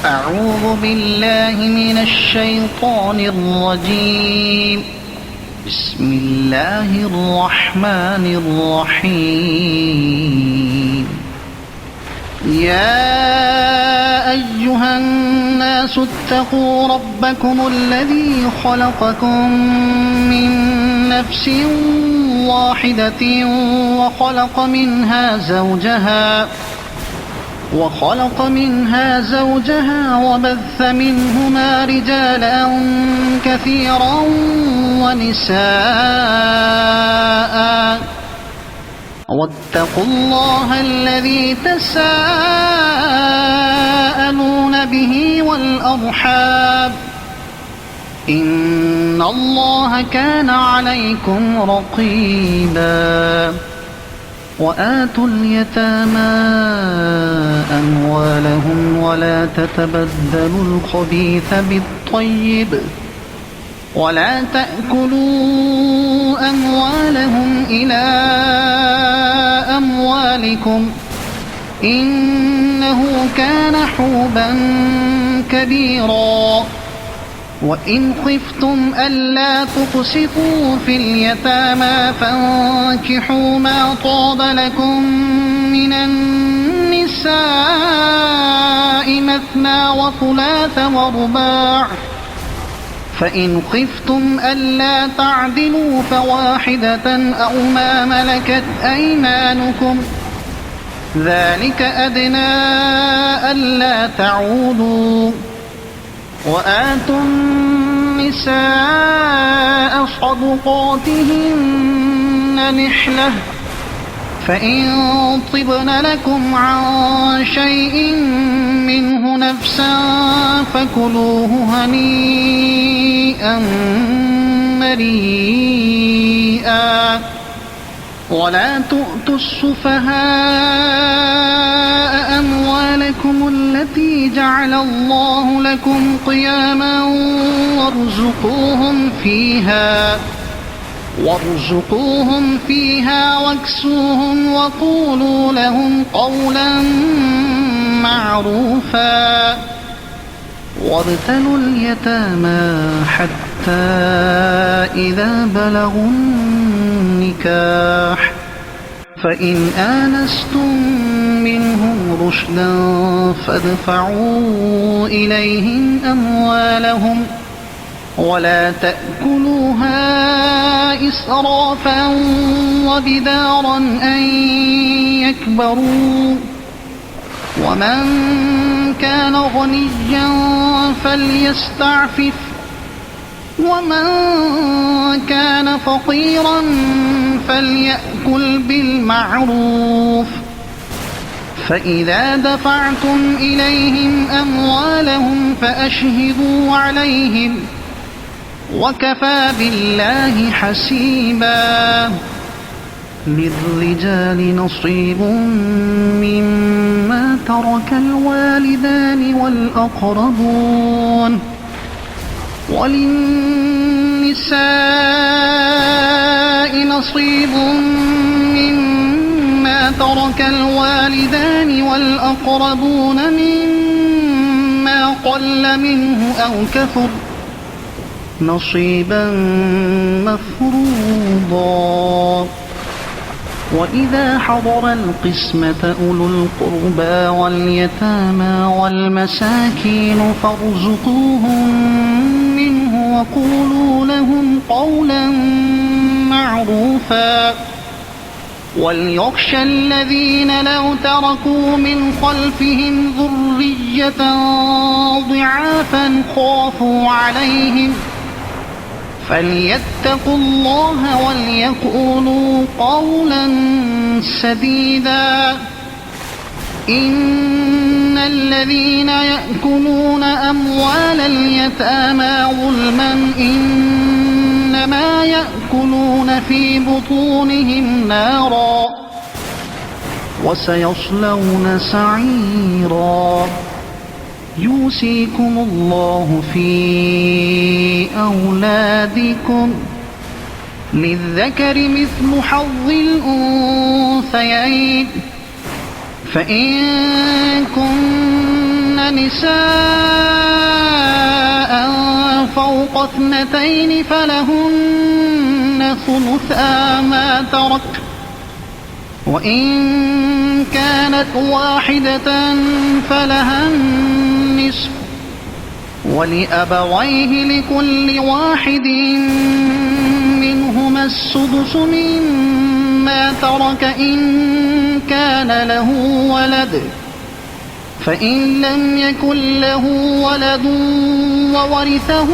أعوذ بالله من الشيطان الرجيم. بسم الله الرحمن الرحيم. يا أيها الناس اتقوا ربكم الذي خلقكم من نفس واحدة وخلق منها زوجها وبث منهما رجالا كثيرا ونساء واتقوا الله الذي تساءلون به والأرحام إن الله كان عليكم رقيبا. وآتوا اليتامى أموالهم ولا تتبدلوا الخبيث بالطيب ولا تأكلوا أموالهم إلى أموالكم إنه كان حوبا كبيرا. وإن خفتم ألا تقسطوا في اليتامى فانكحوا ما طاب لكم من النساء مثنى وثلاث ورباع فإن خفتم ألا تعدلوا فواحدة أو ما ملكت أيمانكم ذلك أدنى ألا تعودوا. وآتوا النساء صدقاتهن نحلة فإن طبن لكم عن شيء منه نفسا فكلوه هنيئا مريئا. ولا تؤتوا السفهاء أموالكم التي جعل الله لكم قياما وارزقوهم فيها واكسوهم وقولوا لهم قولا معروفا. وابتلوا اليتامى حتى إذا بلغوا النكاح فإن آنستم منهم رشدا فادفعوا إليهم أموالهم ولا تأكلوها إسرافا وبدارا أن يكبروا. ومن كان غنيا فليستعفف ومن كان فقيرا فليأكل بالمعروف. فإذا دفعتم إليهم أموالهم فأشهدوا عليهم وكفى بالله حسيبا. للرجال نصيب مما ترك الوالدان والأقربون وللنساء نصيب مما ترك الوالدان والأقربون مما قل منه أو كثر نصيبا مفروضا. وإذا حضر القسمة أولو القربى واليتامى والمساكين فارزقوهم منه وقولوا لهم قولا معروفا. وليخشى الذين لو تركوا من خلفهم ذرية ضعافا خافوا عليهم فليتقوا الله وليقولوا قولا سديدا. إن الذين يأكلون أموال اليتامى ظلما إنما يأكلون في بطونهم نارا وسيصلون سعيرا. يوصيكم الله في أولادكم للذكر مثل حظ الأنثيين فإن كن نساء فوق 2 فلهن ثلثا ما ترك، وإن كانت واحدة فلها النصف، ولأبويه لكل واحد منهما السدس مما ترك إن كان له ولد، فإن لم يكن له ولد وورثه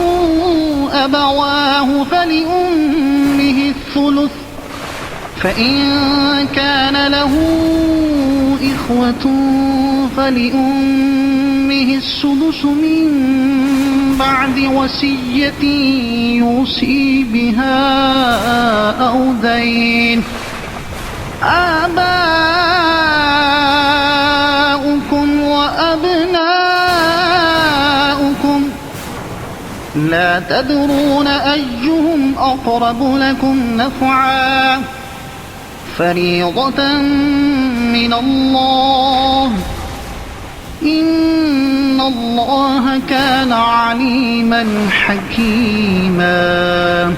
أبواه فلأمه الثلث، فإن كان له إخوة فلأمه السدس من بعد وصية يوصي بها أو دين. آباؤكم وأبناؤكم لا تدرون أيهم أقرب لكم نفعا، فريضة من الله، إن الله كان عليما حكيما.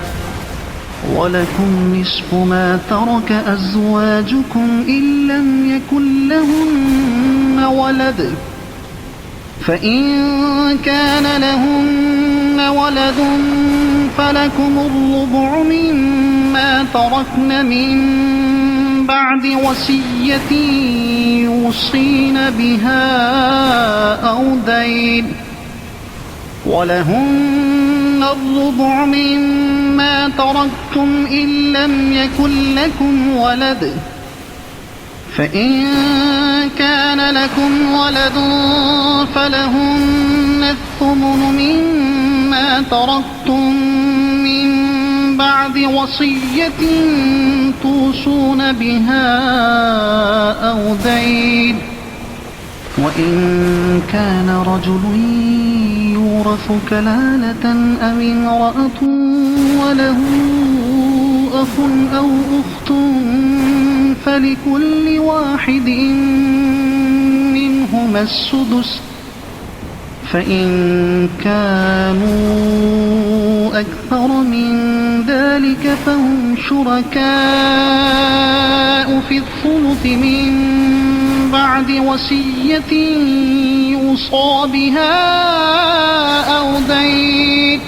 ولكم نصف ما ترك أزواجكم إن لم يكن لهن ولد، فإن كان لهن ولد فلكم الربع مما تركن من بعد وصية يوصين بها أو دين، ولهن الربع مما تركتم إن لم يكن لكم ولد، فإن كان لكم ولد فلهن الثمن مما تركتم من بعد وصية توصون بها أو دين. وإن كان رجل يورث كلالة أو امرأة وله أخ أو أخت فلكل واحد منهما السدس، فإن كانوا أكثر من ذلك فهم شركاء في الثلث من بعد وصية يوصى بها أو دين،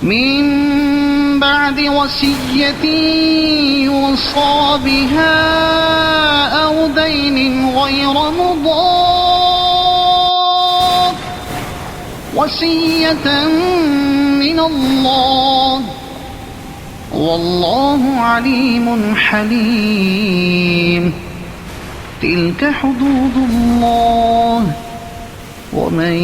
من بعد وصية يوصى بها أو دين غير مضار، وصية من الله، والله عليم حليم. تلك حدود الله، ومن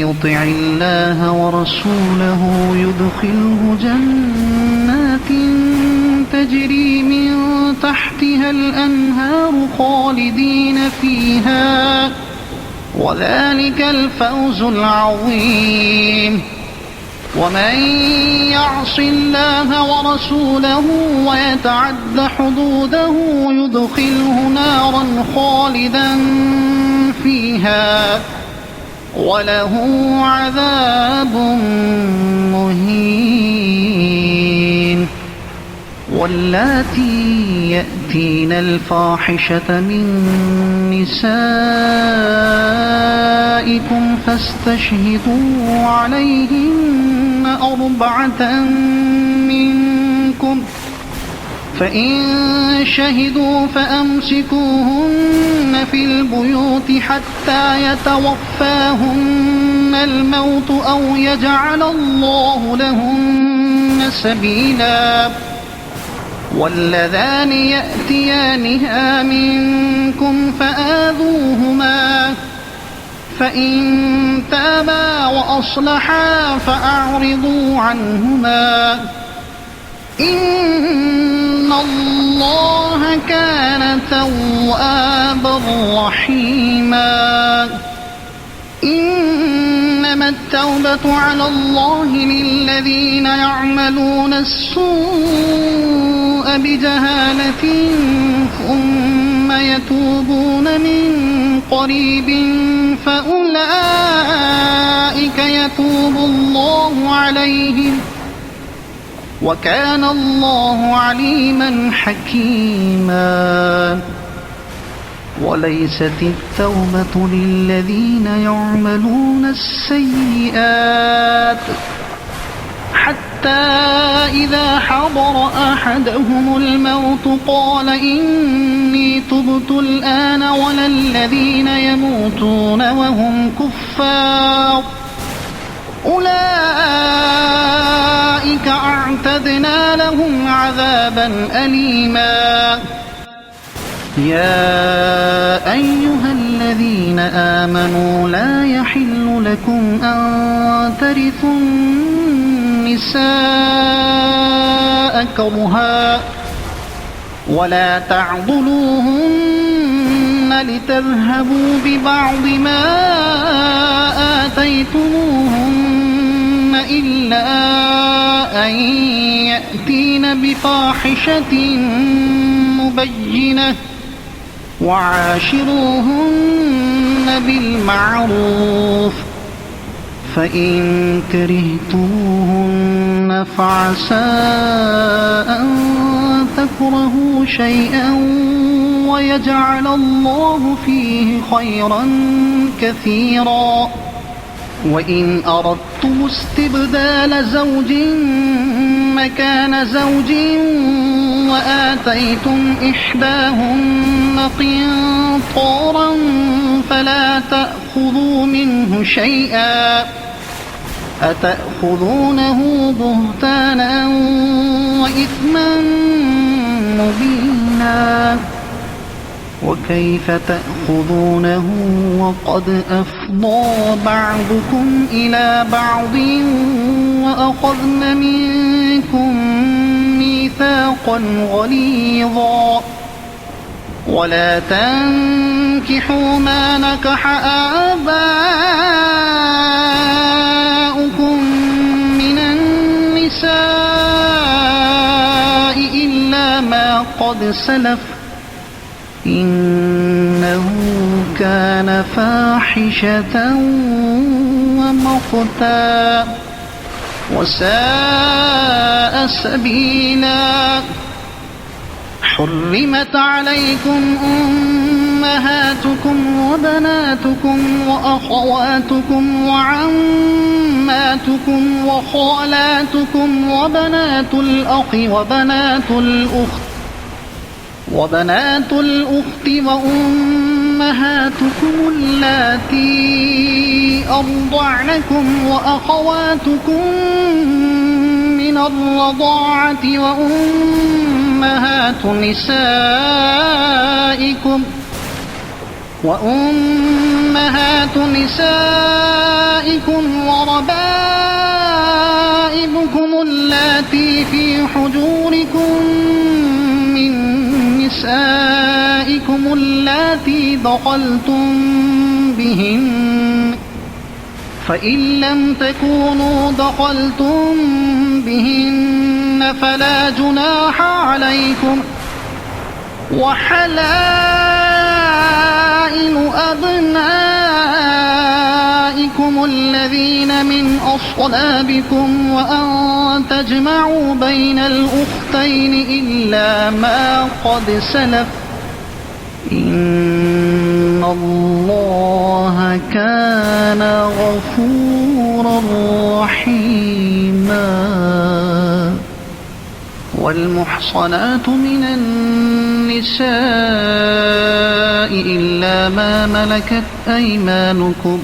يطع الله ورسوله يدخله جنات تجري من تحتها الأنهار خالدين فيها، وذلك الفوز العظيم. ومن يعص الله ورسوله ويتعد حدوده يدخله نارا خالدا فيها وله عذاب مهين. واللاتي يأتين الفاحشة من نسائكم فاستشهدوا عليهن 4 منكم، فإن شهدوا فأمسكوهن في البيوت حتى يتوفاهن الموت أو يجعل الله لهن سبيلا. واللذان يأتيانها منكم فآذوهما، فإن تابا وأصلحا فأعرضوا عنهما، إن الله كان توابا رحيما. إنما التوبة على الله للذين يعملون السوء بجهالة ثم يتوبون من قريب فأولئك يتوب الله عليهم وكان الله عليما حكيما. وليست التوبة للذين يعملون السيئات حتى إذا حضر أحدهم الموت قال إني تبت الآن ولا الذين يموتون وهم كفار أولئك أعتدنا لهم عذابا أليما. يا أيها الذين آمنوا لا يحل لكم أن ترثوا النساء كرها ولا تعضلوهن لتذهبوا ببعض ما آتيتموهن إلا أن يأتين بفاحشة مبينة وعاشروهن بالمعروف فإن كرهتموهن فعسى أن تكرهوا شيئا ويجعل الله فيه خيرا كثيرا. وإن أردتم استبدال زوج مكان زوج وآتيتم إحداهن قنطارا فلا تأخذوا منه شيئا أتأخذونه بهتانا وإثما مبينا. وكيف تأخذونه وقد أفضى بعضكم إلى بعض وأخذن منكم ميثاقا غليظا. ولا تنكحوا ما نكح آباؤكم من النساء إلا ما قد سلف إنه كان فاحشة ومقتا وساء سبيلا. حرمت عليكم أمهاتكم وبناتكم وأخواتكم وعماتكم وخالاتكم وبنات الأخ وبنات الأخت وأمهاتكم اللاتي أرضعنكم وأخواتكم من الرضاعة وأمهات نسائكم وربائبكم اللاتي في حجوركم من نسائكم اللاتي دخلتم بهن فإن لم تكونوا دخلتم بهن فلا جناح عليكم. وحلائل أبنائكم الذين من أصلابكم وأن تجمعوا بين الأختين إلا ما قد سلف إن الله كان غفورا رحيما. والمحصنات من النساء إلا ما ملكت أيمانكم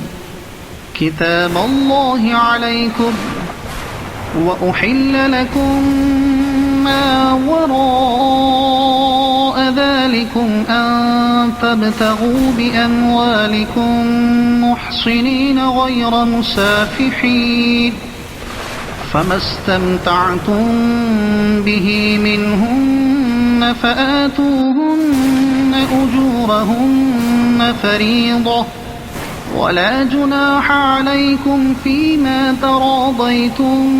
كتاب الله عليكم وأحل لكم ما وراء ذلكم أن تبتغوا بأموالكم محصنين غير مسافحين فما استمتعتم به منهن فآتوهن أجورهن فريضة ولا جناح عليكم فيما تراضيتم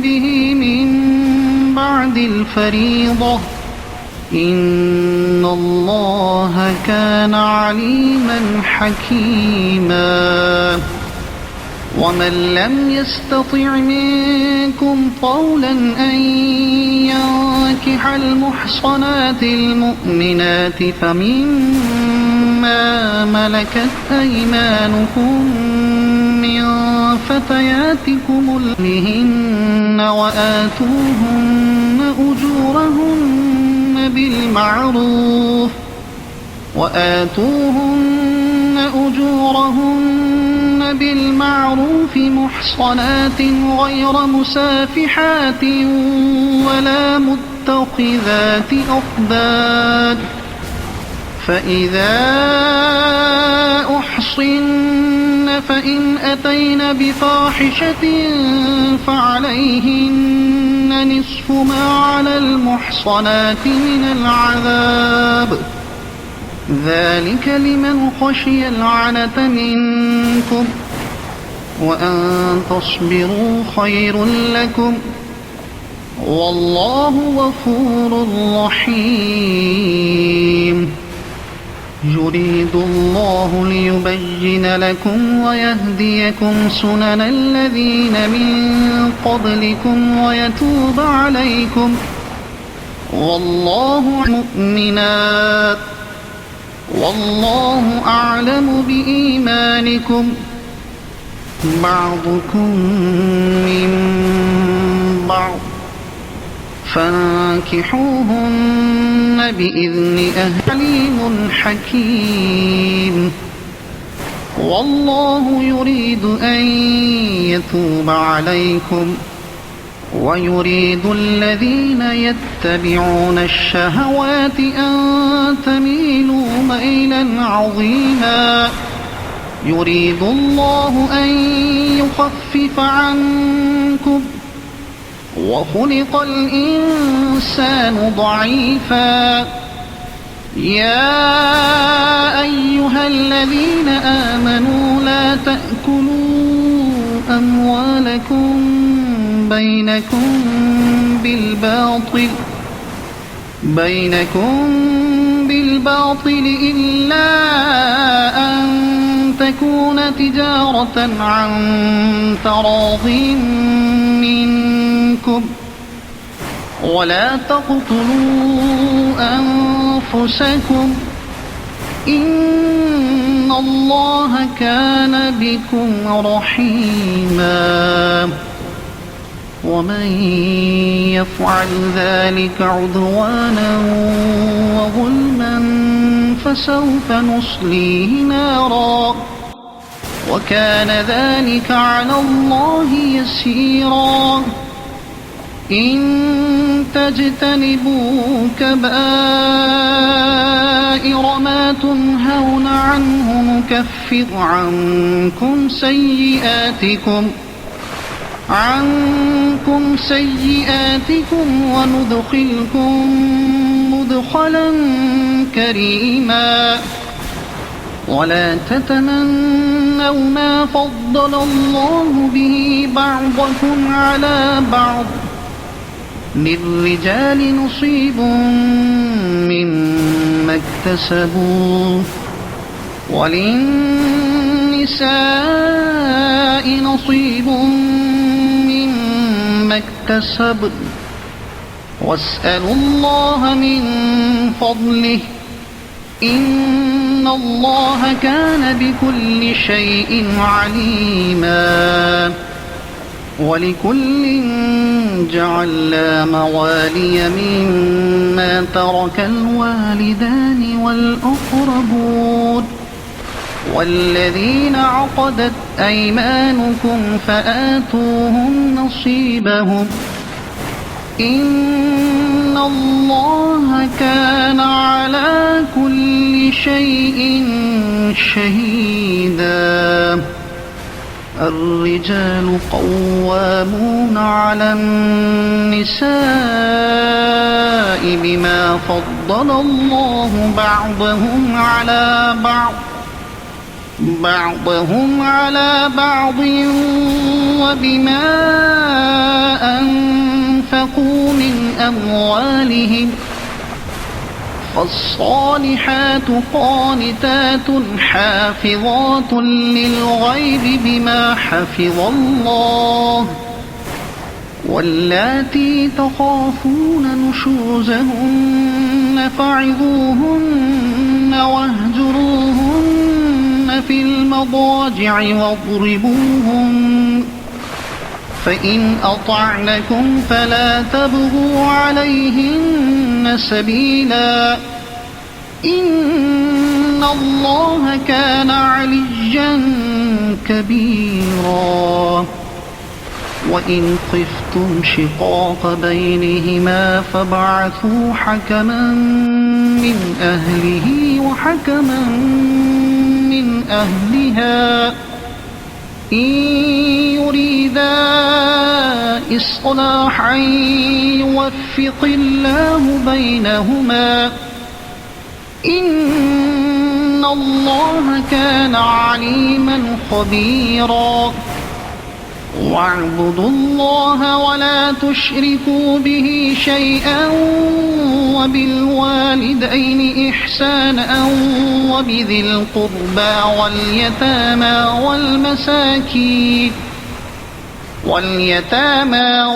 به من بعد الفريضة إن الله كان عليما حكيما ومن لم يستطع منكم طولا أن ينكح المحصنات المؤمنات فمما ملكت أيمانكم من فتياتكم لهن وآتوهن أجورهن بالمعروف محصنات غير مسافحات ولا متخذات أخدان فإذا أحصن فإن أتين بفاحشة فعليهن نصف ما على المحصنات من العذاب ذلك لمن خشي العنة منكم وأن تصبروا خير لكم والله غفور رحيم يريد الله ليبين لكم ويهديكم سنن الذين من قبلكم ويتوب عليكم والله مؤمنات والله أعلم بإيمانكم بعضكم من بعض فانكحوهن بإذن عليم حكيم والله يريد أن يتوب عليكم ويريد الذين يتبعون الشهوات أن تميلوا ميلا عظيما يريد الله أن يخفف عنكم وخلق الإنسان ضعيفا يا أيها الذين آمنوا لا تأكلوا أموالكم بينكم بالباطل إلا أن تكون تجارة عن تراض منكم ولا تقتلوا أنفسكم إن الله كان بكم رحيما ومن يفعل ذلك عدوانا وظلما فسوف نصليه نارا وكان ذلك على الله يسيرا إن تجتنبوا كبائر ما تنهون عنه نكفر عنكم سيئاتكم وندخلكم مدخلا كريما ولا تتمنوا ما فضل الله به بعضكم على بعض للرجال نصيب مما اكتسبوا وللنساء نصيب مما اكتسبن واسألوا الله من فضله إن الله كان بكل شيء عليما ولكل جعلنا موالي مما ترك الوالدان والأقربون والذين عقدت أيمانكم فآتوهم نصيبهم إن الله كان على كل شيء شهيدا الرجال قوامون على النساء بما فضل الله بعضهم على بعض وبما أنفقوا من أموالهم فالصالحات قانتات حافظات للغيب بما حفظ الله واللاتي تخافون نشوزهن فعظوهن واهجروهن في المضاجع واضربوهن فإن أطعنكم فلا تبغوا عليهن سبيلا إن الله كان عليا كبيرا وإن خفتم شقاق بينهما فابعثوا حكما من أهله وحكما من أهلها إن يريدا إصلاحا يوفق الله بينهما إن الله كان عليما خبيرا واعبدوا الله ولا تشركوا به شيئا وبالوالدين إحسانا وبذي القربى واليتامى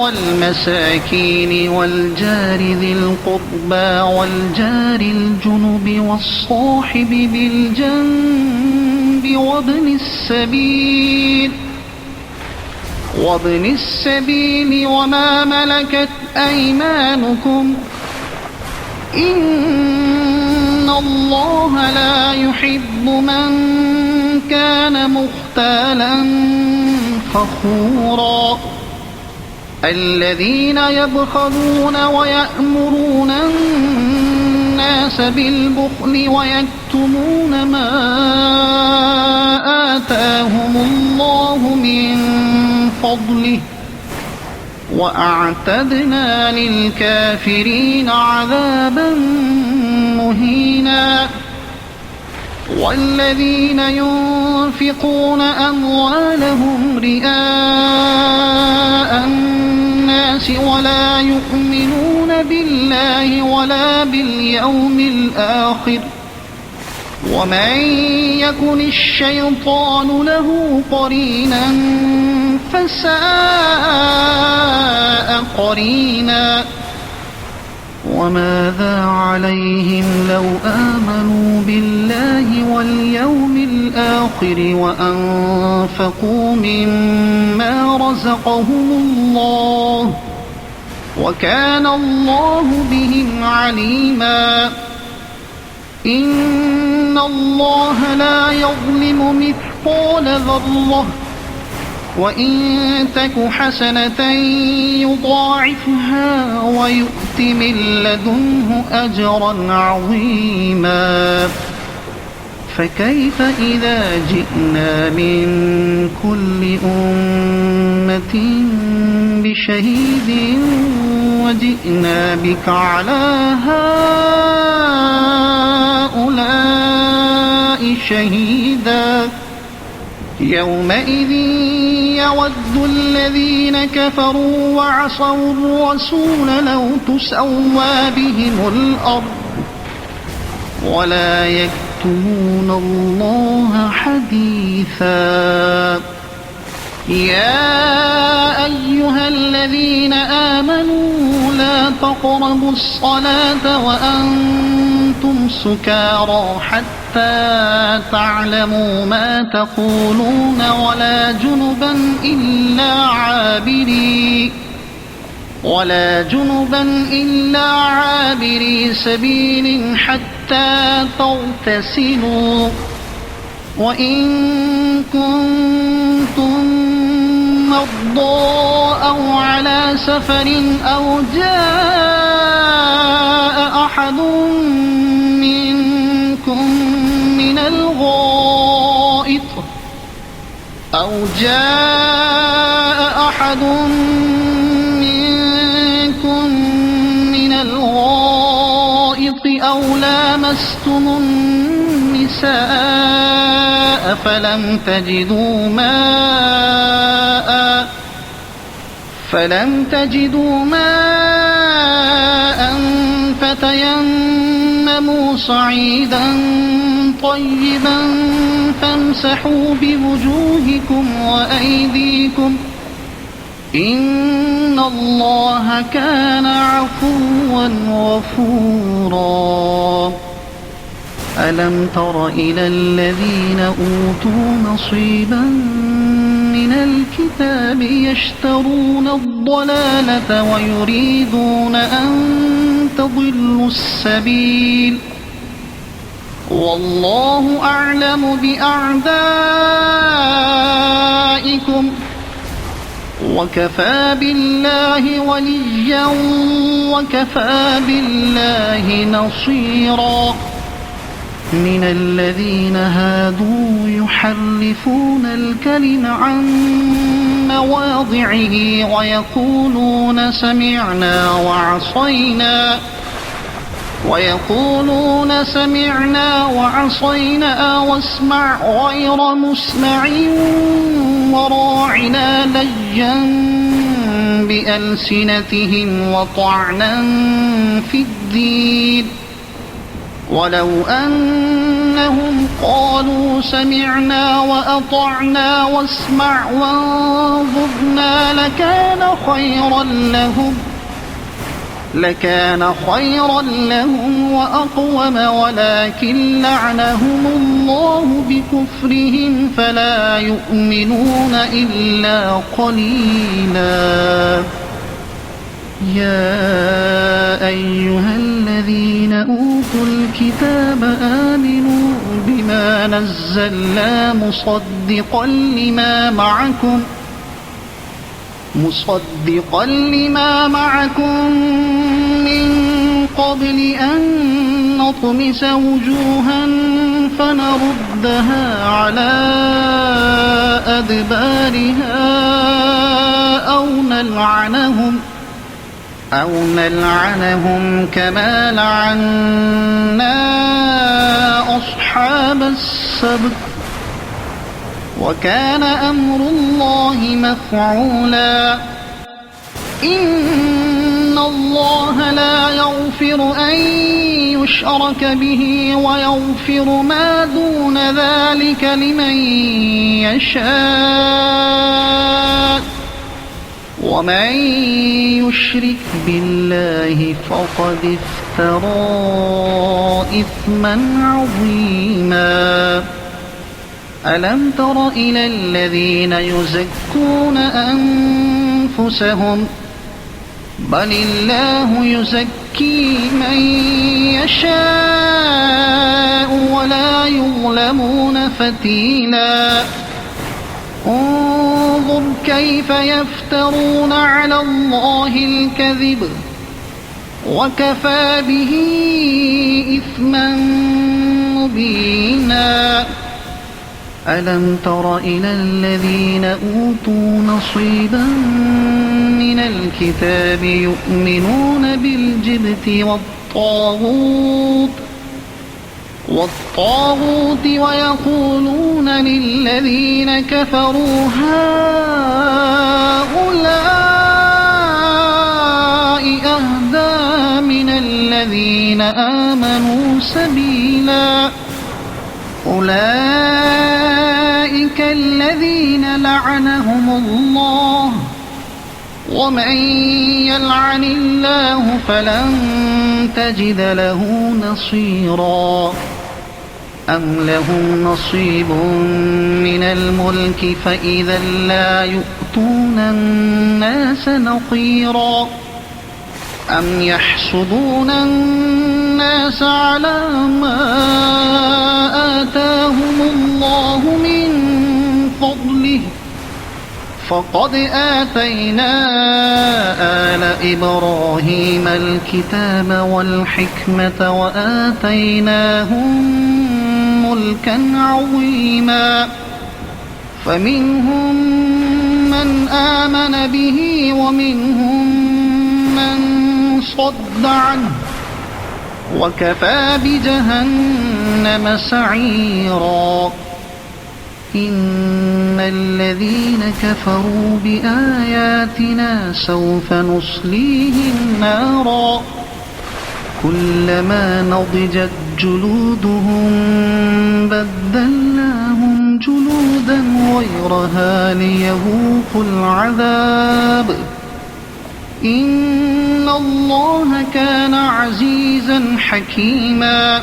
والمساكين والجار ذي القربى والجار الجنب والصاحب بالجنب وابن السبيل وما ملكت أيمانكم إن الله لا يحب من كان مختالا فخورا الذين يبخلون ويأمرون الناس بالبخل ويكتمون ما آتاهم الله من فضله وأعتدنا للكافرين عذابا مهينا والذين ينفقون أموالهم رئاء الناس ولا يؤمنون بالله ولا باليوم الآخر ومن يكن الشيطان له قرينا فساء قرينا وماذا عليهم لو آمنوا بالله واليوم الآخر وأنفقوا مما رزقهم الله وكان الله بهم عليما إن الله لا يظلم مثقال ذرة وإن تك حسنة يضاعفها ويؤت من لدنه أجرا عظيما فكيف إذا جئنا من كل أمة بشهيد وجئنا بك على هؤلاء شهيدا يومئذ يود الذين كفروا وعصوا الرسول لو تسوى بهم الأرض ولا يكتمون الله حديثا يا أيها الذين آمنوا لا تقربوا الصلاة وأنتم سكارى حتى تعلموا ما تقولون ولا جنبا إلا عابري سبيل حتى تغتسلوا وإن كنتم مرضى أو على سفر أو جاء أحد منكم من الغائط أو لامستم النساء فلم تجدوا ماء فتيمموا صعيدا طيبا فامسحوا بوجوهكم وأيديكم إن الله كان عفوا غفورا ألم تر إلى الذين أوتوا نصيبا من الكتاب يشترون الضلالة ويريدون أن تضلوا السبيل والله أعلم بأعدائكم وكفى بالله وليا وكفى بالله نصيرا من الذين هادوا يحرفون الكلم عن مواضعه ويقولون سمعنا وعصينا واسمع غير مسمع وراعنا لجا بألسنتهم وطعنا في الدين ولو أنهم قالوا سمعنا وأطعنا واسمع وانظرنا لكان خيرا لهم وأقوم ولكن لعنهم الله بكفرهم فلا يؤمنون إلا قليلا يا أيها الذين أوتوا الكتاب آمنوا بما نزلنا مصدقا لما معكم من قبل أن نطمس وجوها فنردها على أدبارها أو نلعنهم كما لعنا أصحاب السبت وكان أمر الله مفعولا إن الله لا يغفر أن يشرك به ويغفر ما دون ذلك لمن يشاء ومن يشرك بالله فقد افترى إثما عظيما ألم تر إلى الذين يزكون أنفسهم بل الله يزكي من يشاء ولا يظلمون فتيلا انظر كيف يفترون على الله الكذب وكفى به إثما مبينا ألم تر إلى الذين أوتوا نصيبا من الكتاب يؤمنون بالجبت والطاغوت ويقولون للذين كفروا هؤلاء أهدى من الذين آمنوا سبيلا أولئك الذين لعنهم الله ومن يلعن الله فلن تجد له نصيرا أم لهم نصيب من الملك فإذا لا يؤتون الناس نقيرا أم يحسدون الناس على ما آتاهم الله من فضله فقد آتينا آل إبراهيم الكتاب والحكمة وآتيناهم ملكا عظيما فمنهم من آمن به ومنهم من صد عنه وكفى بجهنم سعيرا إن الذين كفروا بآياتنا سوف نصليهم نارا كلما نضجت جلودهم بدلناهم جلودا غيرها ليذوقوا العذاب إن الله كان عزيزا حكيما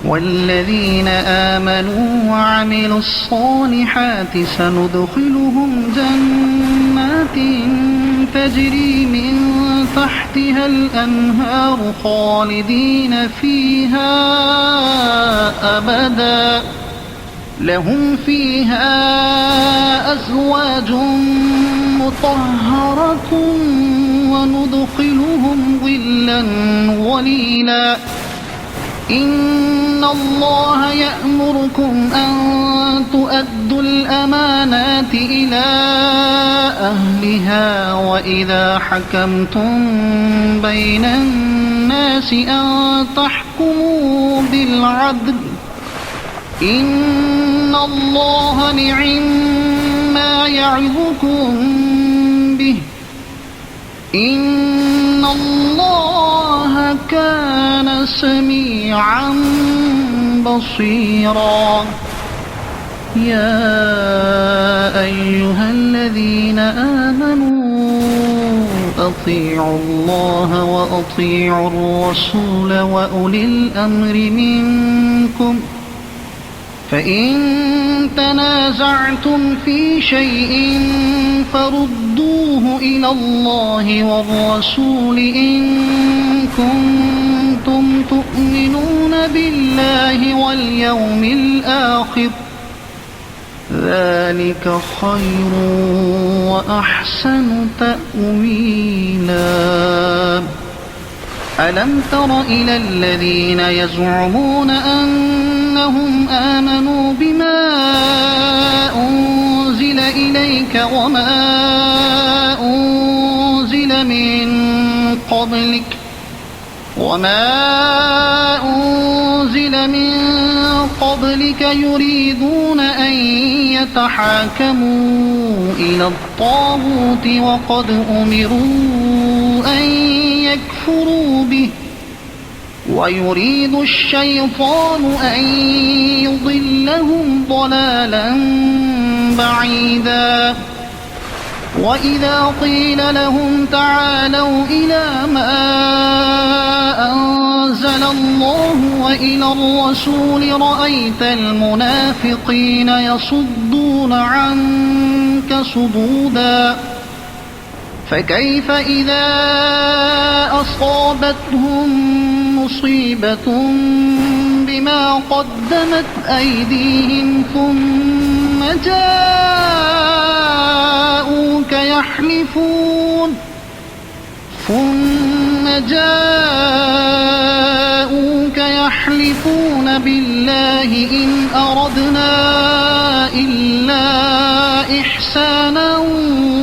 والذين آمنوا وعملوا الصالحات سندخلهم جنات تجري من تحتها الأنهار خالدين فيها أبدا لهم فيها أزواج مطهرة وندخلهم ظلا ظليلا إن الله يأمركم أن تؤدوا الأمانات إلى أهلها وإذا حكمتم بين الناس أن تحكموا بالعدل إن الله نعما يعظكم به إن الله كان سميعا بصيرا يا أيها الذين آمنوا أطيعوا الله وأطيعوا الرسول وأولي الأمر منكم فإن تنازعتم في شيء فردوه إلى الله والرسول إن كنتم تؤمنون بالله واليوم الآخر ذلك خير وأحسن تأويلا ألم تر إلى الذين يزعمون أنهم آمنوا بما أنزل إليك وما أنزل من قبلك يريدون أن يتحاكموا إلى الطاغوت وقد أمروا أن يكفروا به ويريد الشيطان أن يضلهم ضلالا بعيدا وإذا قيل لهم تعالوا إلى ما أنزل الله وإلى الرسول رأيت المنافقين يصدون عنك صدودا فكيف إذا أصابتهم مصيبة بما قدمت أيديهم ثم جاءوك يحلفون بالله إن أردنا إلا إحسانا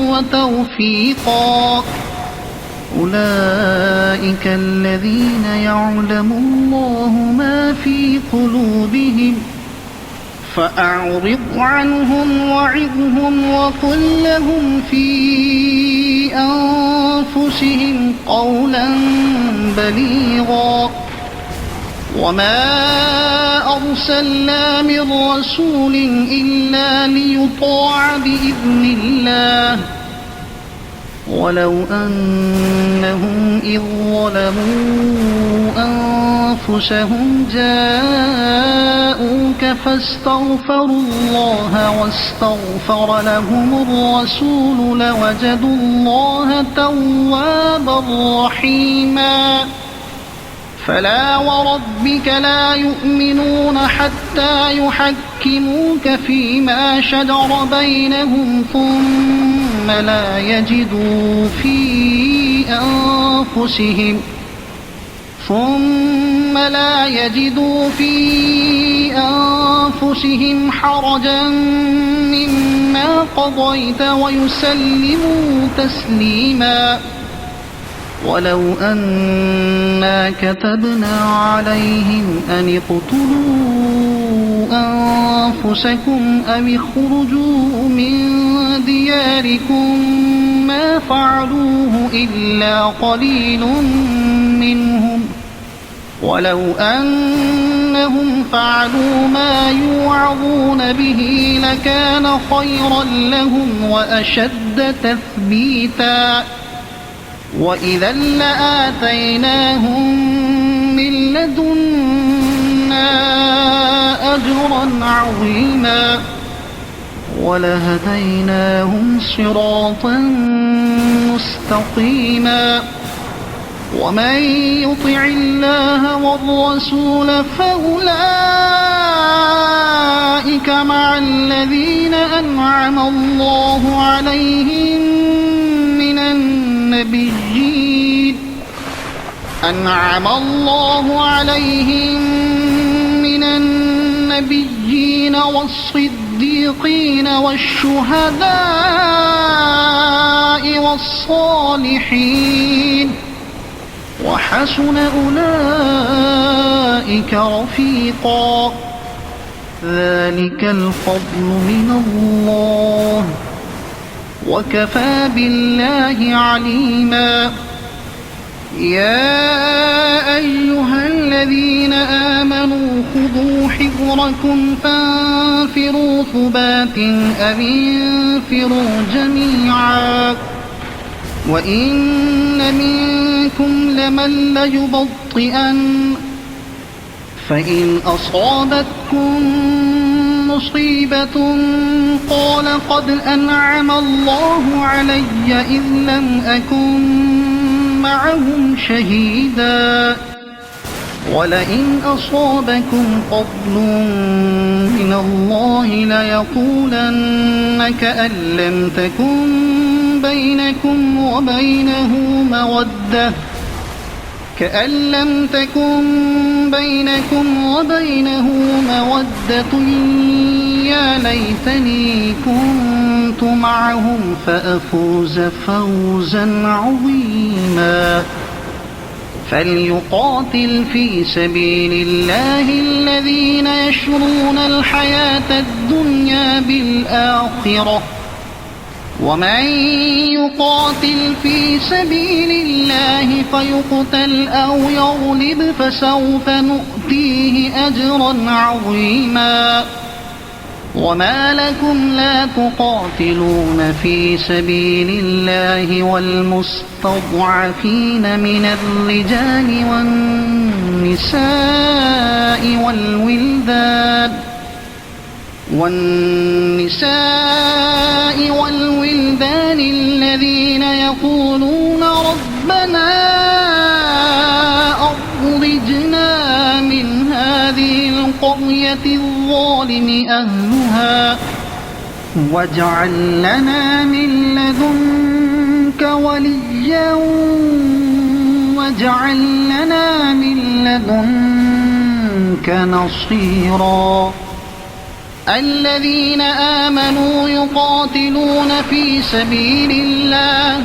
وتوفيقا أولئك الذين يعلم الله ما في قلوبهم فأعرض عنهم وعظهم وقل لهم في أنفسهم قولا بليغا وما أرسلنا من رسول إلا ليطاع بإذن الله ولو أنهم إذ ظلموا أنفسهم جاءوك فاستغفروا الله واستغفر لهم الرسول لوجدوا الله توابا رحيما فلا وربك لا يؤمنون حتى يحكموك فيما شجر بينهم ثم لا يجدوا في أنفسهم حرجا مما قضيت ويسلموا تسليما ولو أنا كتبنا عليهم أن اقتلوا أنفسكم أو اخرجوا من دياركم ما فعلوه إلا قليل منهم ولو أنهم فعلوا ما يوعظون به لكان خيرا لهم وأشد تثبيتا وإذا لآتيناهم من لدنا أجرا عظيما ولهديناهم صراطا مستقيما ومن يطع الله والرسول فأولئك مع الذين أنعم الله عليهم من النبيين والصديقين والشهداء والصالحين وحسن أولئك رفيقا ذلك الفضل من الله وكفى بالله عليما يا أيها الذين آمنوا خذوا حذركم فانفروا ثبات أو انفروا جميعا وإن منكم لمن ليبطئن فإن أصابتكم مصيبة قال قد أنعم الله علي إذ لم أكن معهم شهيدا ولئن أصابكم فضل من الله ليقولن كأن لم تكن بينكم وبينه مودة يا ليتني كنت معهم فأفوز فوزا عظيما فليقاتل في سبيل الله الذين يشرون الحياة الدنيا بالآخرة ومن يقاتل في سبيل الله فيقتل أو يغلب فسوف نؤتيه أجرا عظيما وما لكم لا تقاتلون في سبيل الله والمستضعفين من الرجال والنساء والولدان الذين يقولون ربنا أخرجنا من هذه القرية الظالم أهلها واجعل لنا من لدنك وليا واجعل لنا من لدنك نصيرا الذين آمنوا يقاتلون في سبيل الله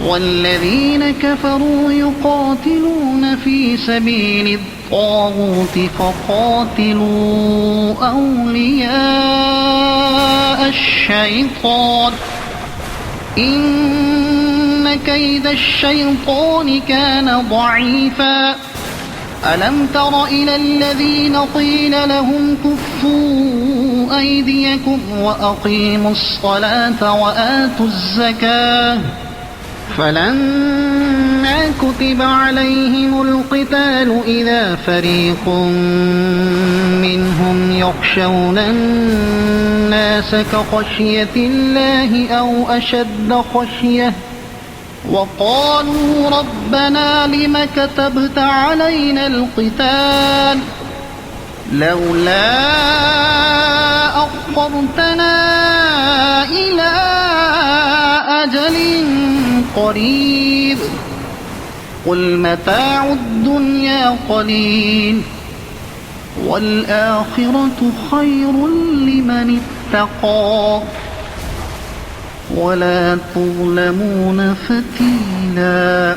والذين كفروا يقاتلون في سبيل الطاغوت فقاتلوا أولياء الشيطان إن كيد الشيطان كان ضعيفا ألم تر إلى الذين قيل لهم كفوا أيديكم وأقيموا الصلاة وآتوا الزكاة فلما كتب عليهم القتال إذا فريق منهم يخشون الناس كخشية الله أو أشد خشية وقالوا ربنا لم كتبت علينا القتال لولا أخرتنا إلى أجل قريب قل متاع الدنيا قليل والآخرة خير لمن اتقى ولا تظلمون فتيلا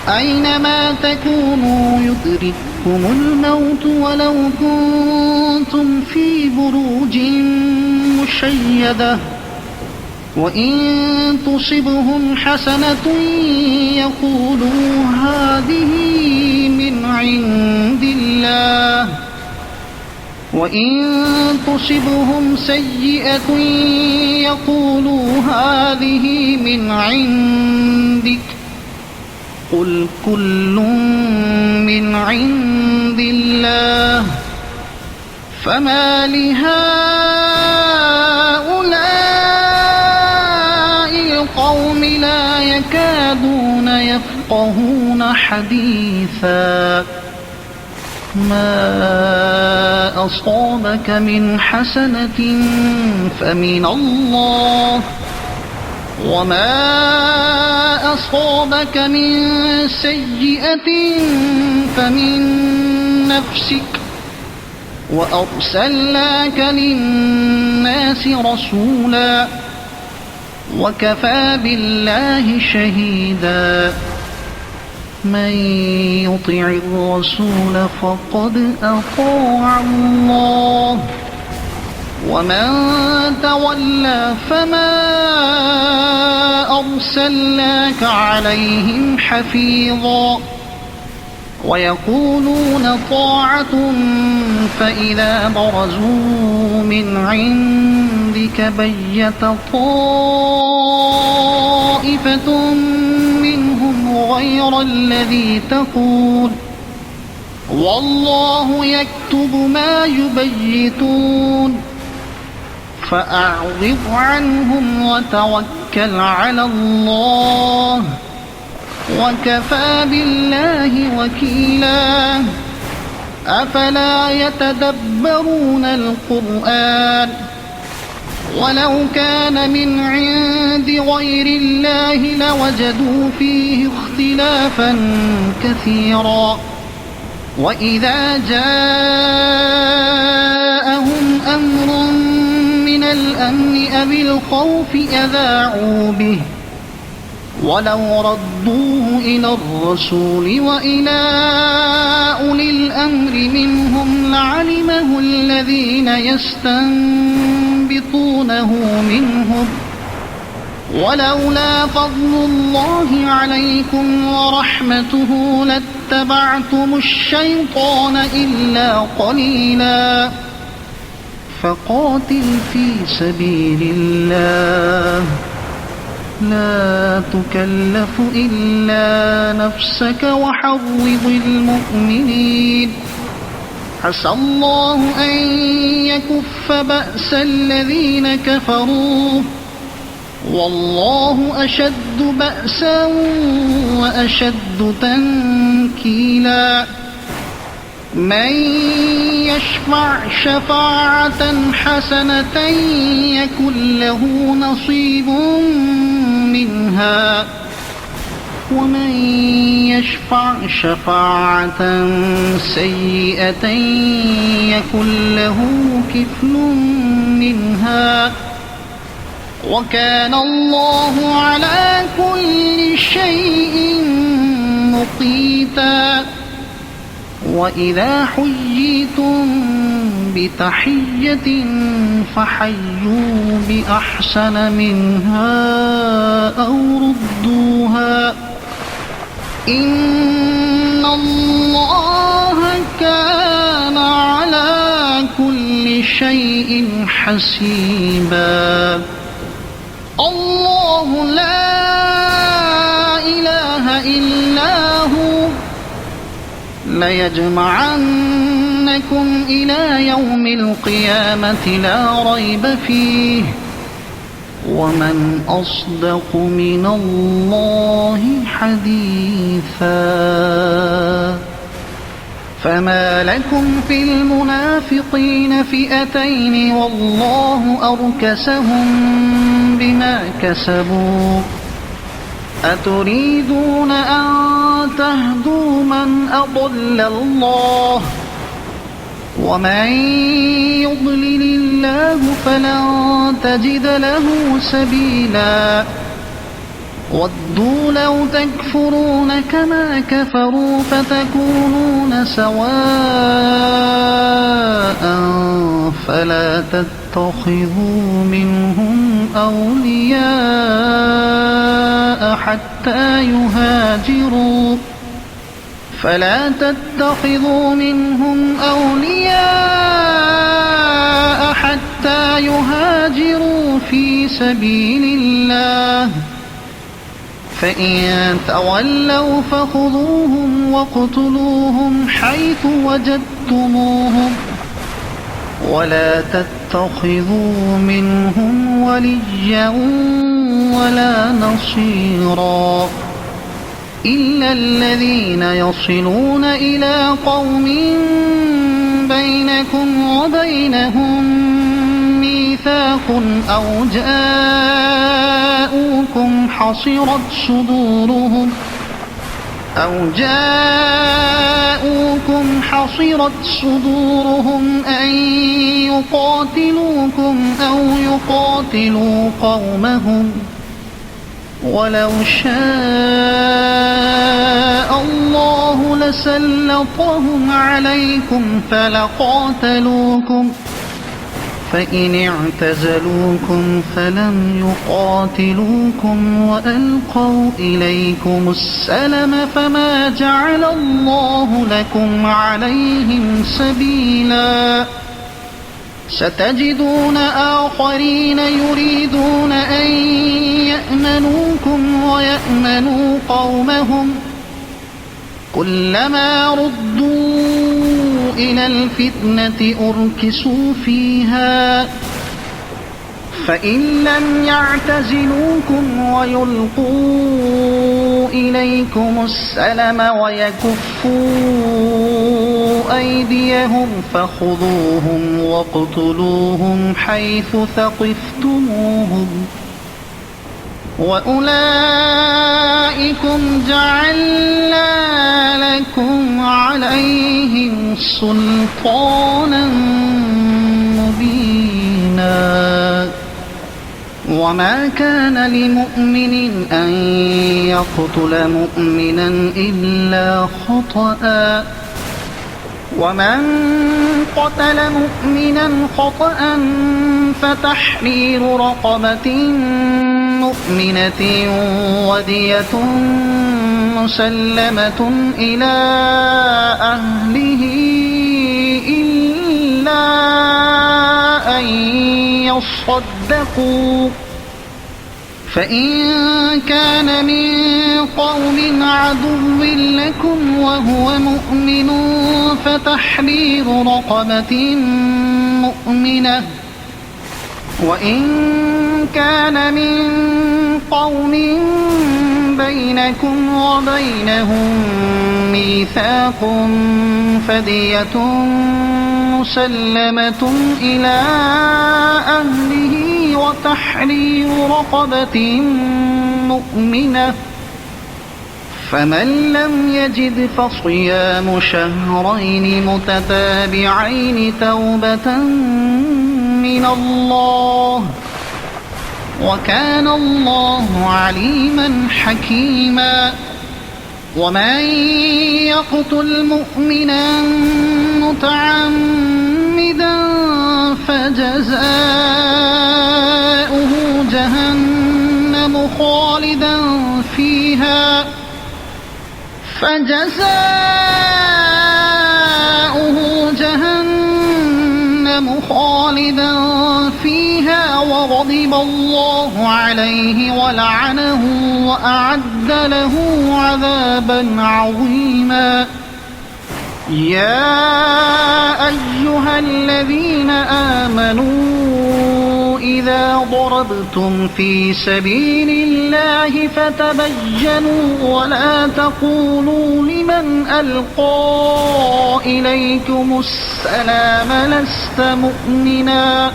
أينما تكونوا يدرككم الموت ولو كنتم في بروج مشيدة وإن تصبهم حسنة يقولوا هذه من عند الله، وإن تصبهم سيئة يقولوا هذه من عندك، قل كل من عند الله، فما لهؤلاء القوم لا يكادون يفقهون حديثا. ما أصابك من حسنة فمن الله، وما أصابك من سيئة فمن نفسك، وأرسلناك للناس رسولا، وكفى بالله شهيدا. من يطع الرسول فقد أطاع الله، ومن تولى فما أرسلناك عليهم حفيظا. ويقولون طاعة فإذا برزوا من عندك بيت طائفة منهم غير الذي تقول، والله يكتب ما يبيتون، فأعرض عنهم وتوكل على الله، وكفى بالله وكيلا. أفلا يتدبرون القرآن؟ ولو كان من عند غير الله لوجدوا فيه اختلافا كثيرا. وإذا جاءهم أمر من الأمن أو الخوف أذاعوا به، ولو ردوه إلى الرسول وإلى أولي الأمر منهم لعلمه الذين يستنبطونه منهم، ولولا فضل الله عليكم ورحمته لاتبعتم الشيطان إلا قليلا. فقاتل في سبيل الله، لا تكلف إلا نفسك وحرض المؤمنين، عسى الله أن يكف بأس الذين كفروا، والله أشد بأسا وأشد تنكيلا. من يشفع شفاعة حسنة يكن له نصيب منها، ومن يشفع شفاعة سيئة يكن له كفل منها، وكان الله على كل شيء مقيتا. وإذا حييتم بتحية فحيوا بأحسن منها أو ردوها، إن الله كان على كل شيء حسيبا. الله لا إله إلا هو، ليجمعنكم إلى يوم القيامة لا ريب فيه، ومن أصدق من الله حديثا. فما لكم في المنافقين فئتين والله أركسهم بما كسبوا، أتريدون أن تهدوا من أضل الله، ومن يضلل الله فلن تجد له سبيلا. ودوا لو تكفرون كما كفروا فتكونون سواء فلا تتقون تتخذوا منهم أولياء حتى يهاجروا فلا تتخذوا منهم أولياء حتى يهاجروا في سبيل الله فإن تولوا فخذوهم واقتلوهم حيث وجدتموهم ولا تتخذوا منهم وليا ولا نصيرا إلا الذين يصلون إلى قوم بينكم وبينهم ميثاق أو جاءوكم حصرت صدورهم أن يقاتلوكم أو يقاتلوا قومهم ولو شاء الله لسلطهم عليكم فلقاتلوكم فإن اعتزلوكم فلم يقاتلوكم وألقوا إليكم السلم فما جعل الله لكم عليهم سبيلا ستجدون آخرين يريدون أن يأمنوكم ويأمنوا قومهم كلما ردوا إلى الفتنة أركسوا فيها فإن لم يعتزلوكم ويلقوا إليكم السلم ويكفوا أيديهم فخذوهم واقتلوهم حيث ثقفتموهم وأولئكم جعلنا لكم عليهم سلطانا مبينا وما كان لمؤمن أن يقتل مؤمنا إلا خطأ ومن قتل مؤمنا خطأ فتحرير رقبة مؤمنة ودية مسلمة إلى أهله إلا أن يصدقوا فإن كان من قوم عدو لكم وهو مؤمن فتحرير رقبة مؤمنة وإن كان من قوم بينكم وبينهم ميثاق فدية مسلمة إلى أهله وتحرير رقبة مؤمنة فمن لم يجد فصيام شهرين متتابعين توبة من الله وكان الله عليما حكيما ومن يقتل مؤمنا متعمدا فجزاؤه جهنم خالدا فيها وغضب الله عليه ولعنه وأعد له عذابا عظيما يا أيها الذين آمنوا إذا ضربتم في سبيل الله فتبينوا ولا تقولوا لمن ألقى إليكم السلام لست مؤمنا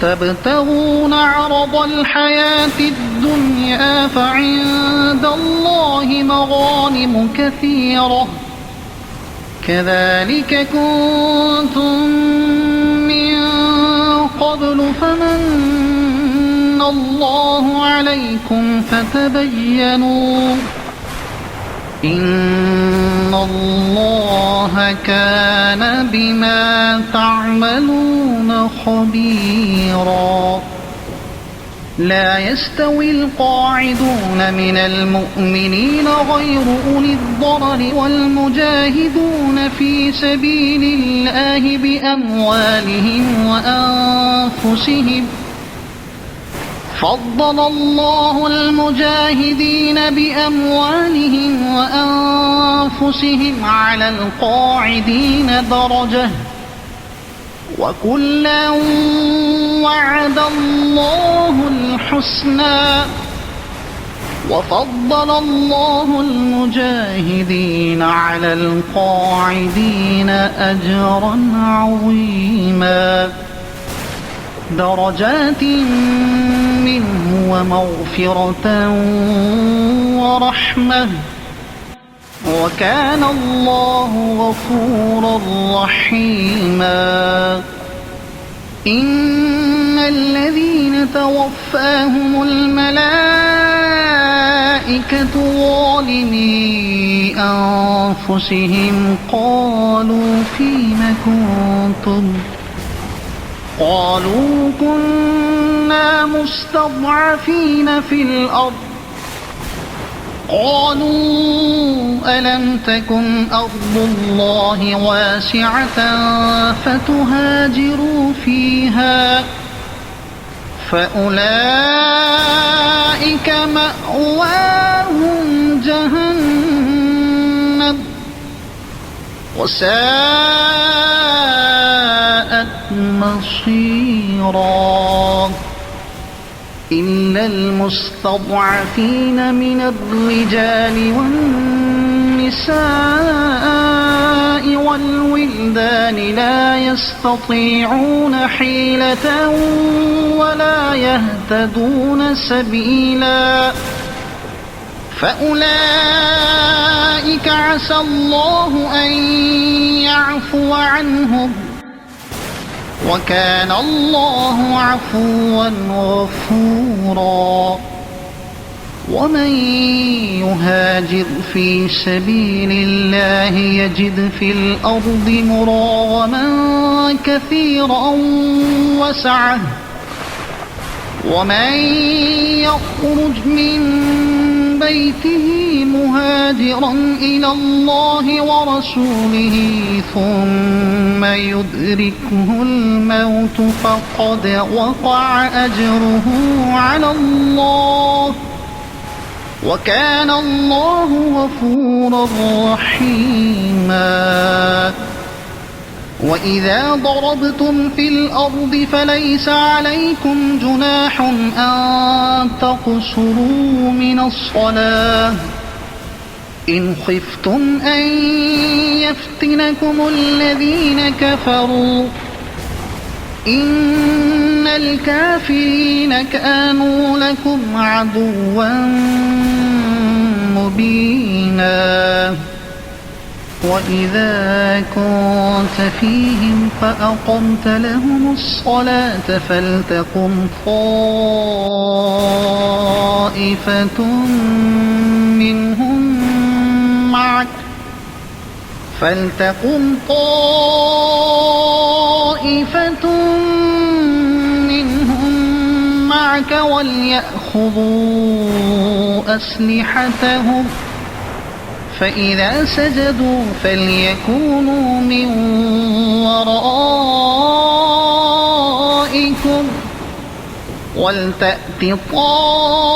تبتغون عرض الحياة الدنيا فعند الله مغانم كثيرة كذلك كنتم من قبل فمن الله عليكم فتبينوا إن الله كان بما تعملون خبيرا. لا يستوي القاعدون من المؤمنين غير أولي الضرر والمجاهدون في سبيل الله بأموالهم وأنفسهم. فضل الله المجاهدين بأموالهم وأنفسهم على القاعدين درجة، وكلا وعد الله الحسنى. وفضل الله المجاهدين على القاعدين أجرا عظيما، درجات منه ومغفرة ورحمة، وكان الله غفورا رحيما. إن الذين توفاهم الملائكة ظالمي أنفسهم قالوا فيم كنتم؟ قالوا كنا مستضعفين في الأرض. قالوا ألم تكن أرض الله واسعة فتهاجروا فيها، فأولئك مأواهم جهنم وساءت مصيرا. إلا المستضعفين من الرجال والنساء والولدان لا يستطيعون حيلة ولا يهتدون سبيلا، فأولئك عسى الله أن يعفو عنهم، وكان الله عفوا غفورا. ومن يهاجر في سبيل الله يجد في الأرض مراغما كثيرا وسعة، ومن يخرج من بيته مهاجرا إلى الله ورسوله ثم يدركه الموت فقد وقع أجره على الله، وكان الله غفورا رحيما. وإذا ضربتم في الأرض فليس عليكم جناح أن تقصروا من الصلاة إن خفتم أن يفتنكم الذين كفروا، إن الكافرين كانوا لكم عدوا مبينا. وإذا كنت فيهم فأقمت لهم الصلاة فلتقم طائفة منهم معك وليأخذوا أسلحتهم، فإذا سجدوا فليكونوا من ورائكم ولتأت طائفة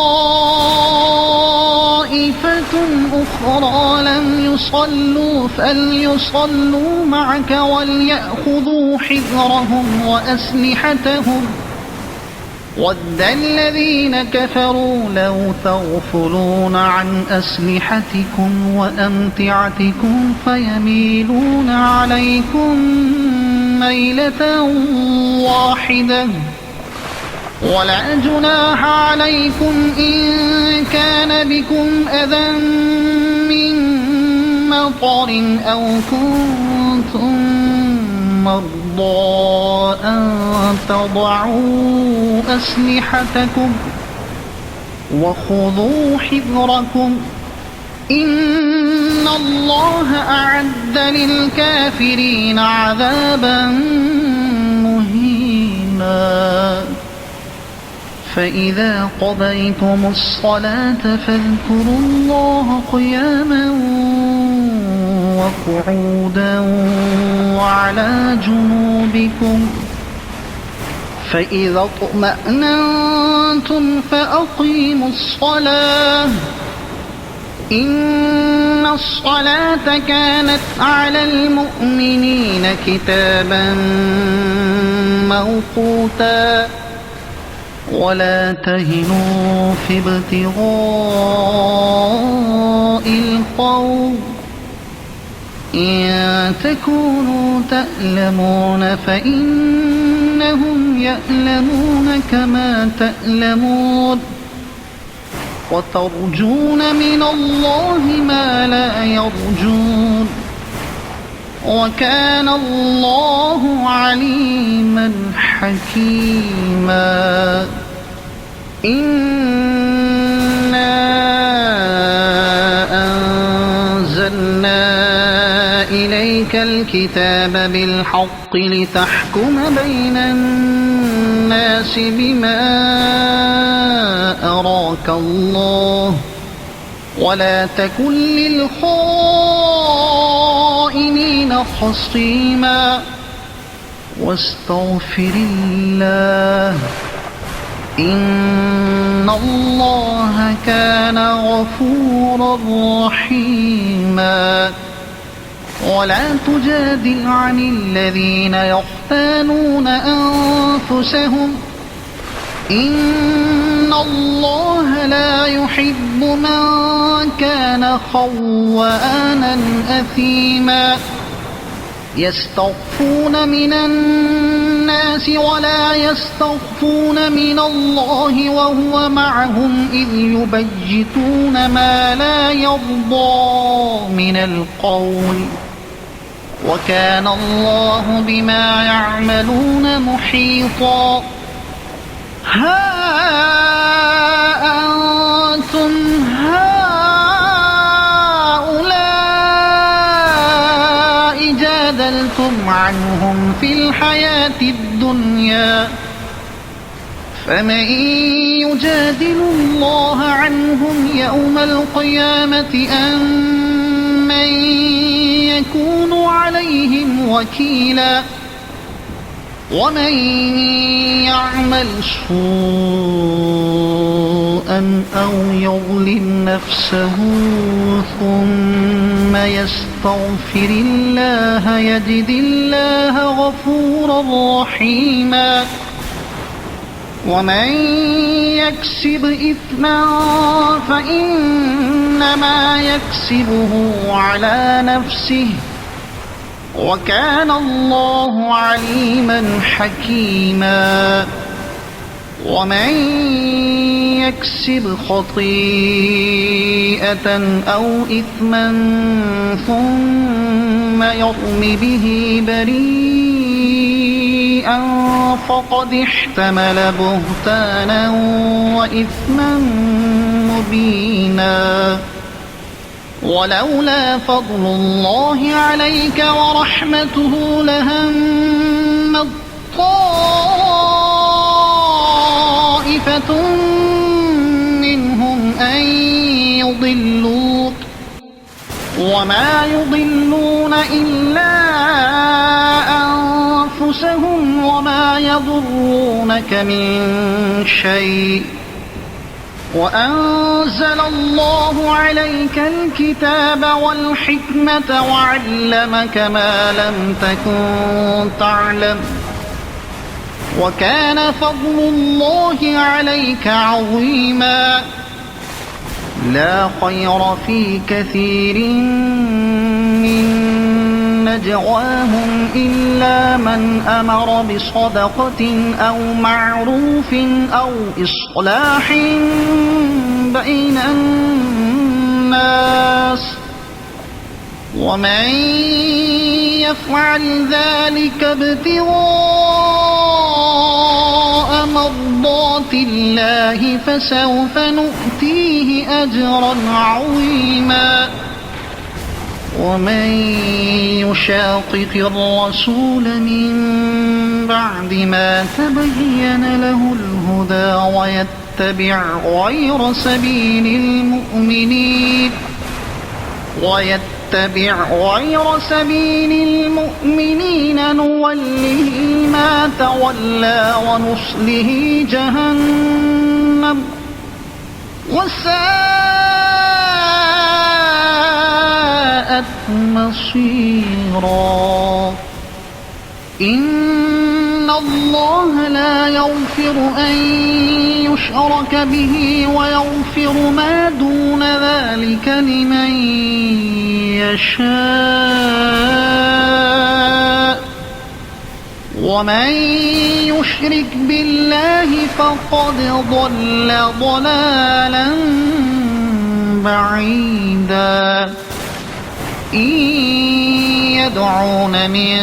أخرى لم يصلوا فليصلوا معك وليأخذوا حذرهم وأسلحتهم. وَدَّ الَّذِينَ كَفَرُوا لَوْ تَغْفُلُونَ عَنْ أَسْلِحَتِكُمْ وَأَمْتِعَتِكُمْ فَيَمِيلُونَ عَلَيْكُمْ مَيْلَةً وَاحِدَةً وَلَا جُنَاحَ عَلَيْكُمْ إِن كَانَ بِكُمْ أَذًى مِّن مَّطَرٍ أَوْ كُنتُم مرضى أن تضعوا أسلحتكم وخذوا حذركم إن الله أعد للكافرين عذابا مهينا فإذا قضيتم الصلاة فاذكروا الله قياما وقعودا وعلى جنوبكم فإذا اطمأننتم فأقيموا الصلاة إن الصلاة كانت على المؤمنين كتابا موقوتا ولا تهنوا في ابتغاء القوم إن تكونوا تألمون فإنهم يألمون كما تألمون وترجون من الله ما لا يرجون وكان الله عليما حكيما إنا أنزلنا إليك الكتاب بالحق لتحكم بين الناس بما أراك الله ولا تكن للخائنين خصيما واستغفر الله إن الله كان غفورا رحيما ولا تجادل عن الذين يختانون أنفسهم إن الله لا يحب من كان خوانا أثيما يستخفون من الناس ولا يستخفون من الله وهو معهم إذ يبيتون ما لا يرضى من القول وكان الله بما يعملون محيطا ها أنتم هؤلاء جادلتم عنهم في الحياة الدنيا فمن يجادل الله عنهم يوم القيامة أم من يكون عليهم وكيلا ومن يعمل سوءا أو يظلم نفسه ثم يستغفر الله يجد الله غفورا رحيما ومن يكسب إثما فإنما يكسبه على نفسه وكان الله عليما حكيما ومن يكسب خطيئة أو إثما ثم يرم به بريئا فقد احتمل بهتانا وإثما مبينا ولولا فضل الله عليك ورحمته لهم طائفة منهم أن يضلوك وما يضلون إلا أنفسهم وما يضرونك من شيء وأنزل الله عليك الكتاب والحكمة وعلمك ما لم تكن تعلم وكان فضل الله عليك عظيما لا خير في كثير من نجواهم إلا من أمر بصدقة أو معروف أو إصلاح بين الناس ومن يفعل ذلك ابتغاء مرضات الله فسوف نؤتيه أجرا عظيما ومن يشاقق الرسول من بعد ما تبين له الهدى ويتبع غير سبيل المؤمنين نوله ما تولى ونصله جهنم وساءت مصيرا. إن الله لا يغفر أن يشرك به ويغفر ما دون ذلك لمن يشاء، ومن يشرك بالله فقد ضل ضلالا بعيدا. إن يدعون من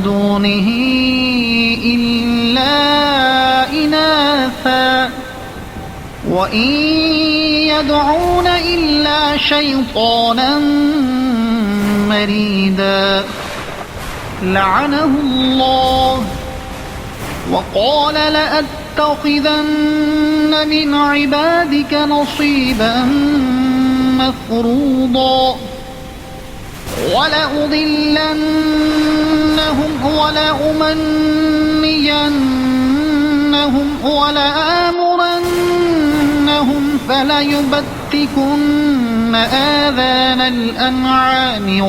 دونه إلا إناثا وإن يدعون إلا شيطانا مريدا لعنه الله وقال لأتخذن من عبادك نصيبا مفروضا ولأضلنهم ولأمنينهم ولآمرنهم فليبتكن آذان الأنعام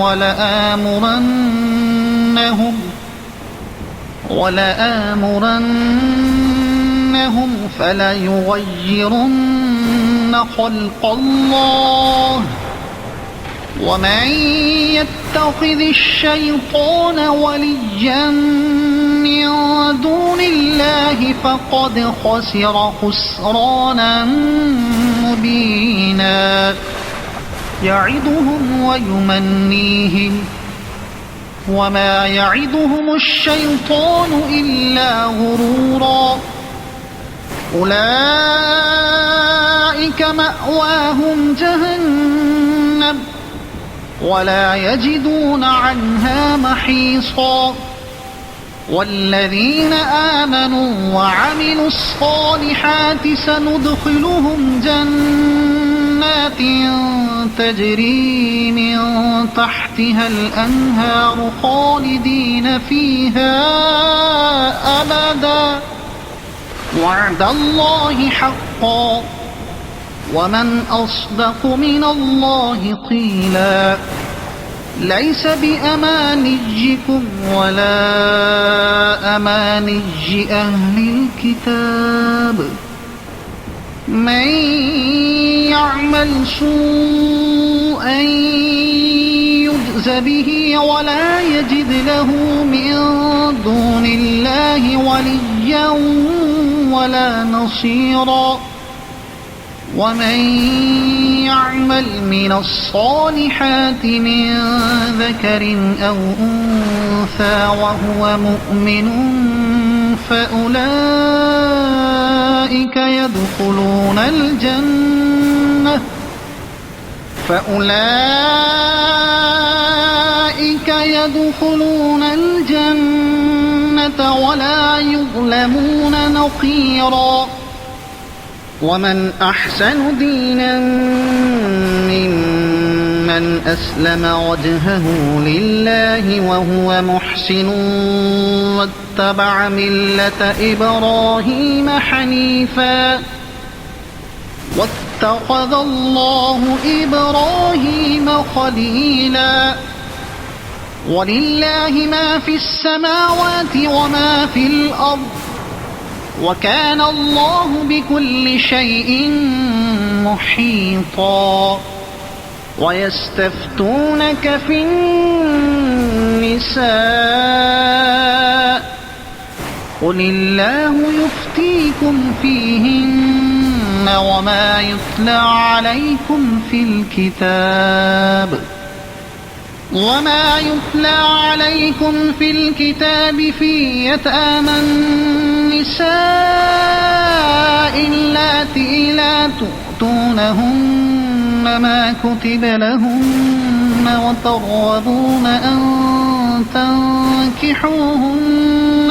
ولآمرنهم فليغيرن خلق الله ومن يتخذ الشيطان وليا من دون الله فقد خسر خسرانا مبينا. يعدهم ويمنيهم وما يعدهم الشيطان إلا غرورا. أولئك مأواهم جهنم ولا يجدون عنها محيصا. والذين آمنوا وعملوا الصالحات سندخلهم جنات تجري من تحتها الأنهار خالدين فيها أبدا وعد الله حقا ومن أصدق من الله قيلا. ليس بأمانيكم ولا أماني أهل الكتاب. من يعمل سوءا يجز به ولا يجد له من دون الله وليا ولا نصيرا. ومن يعمل من الصالحات من ذكر أو أنثى وهو مؤمن فأولئك يدخلون الجنة ولا يظلمون نقيرا. ومن أحسن دينا ممن أسلم وجهه لله وهو محسن واتبع ملة إبراهيم حنيفا واتخذ الله إبراهيم خليلا. ولله ما في السماوات وما في الأرض وكان الله بكل شيء محيطا. ويستفتونك في النساء قل الله يفتيكم فيهن وما يتلى عليكم في الكتاب في يتامى النساء اللاتي لا تؤتونهن ما كتب لهن وترغبون أن تنكحوهن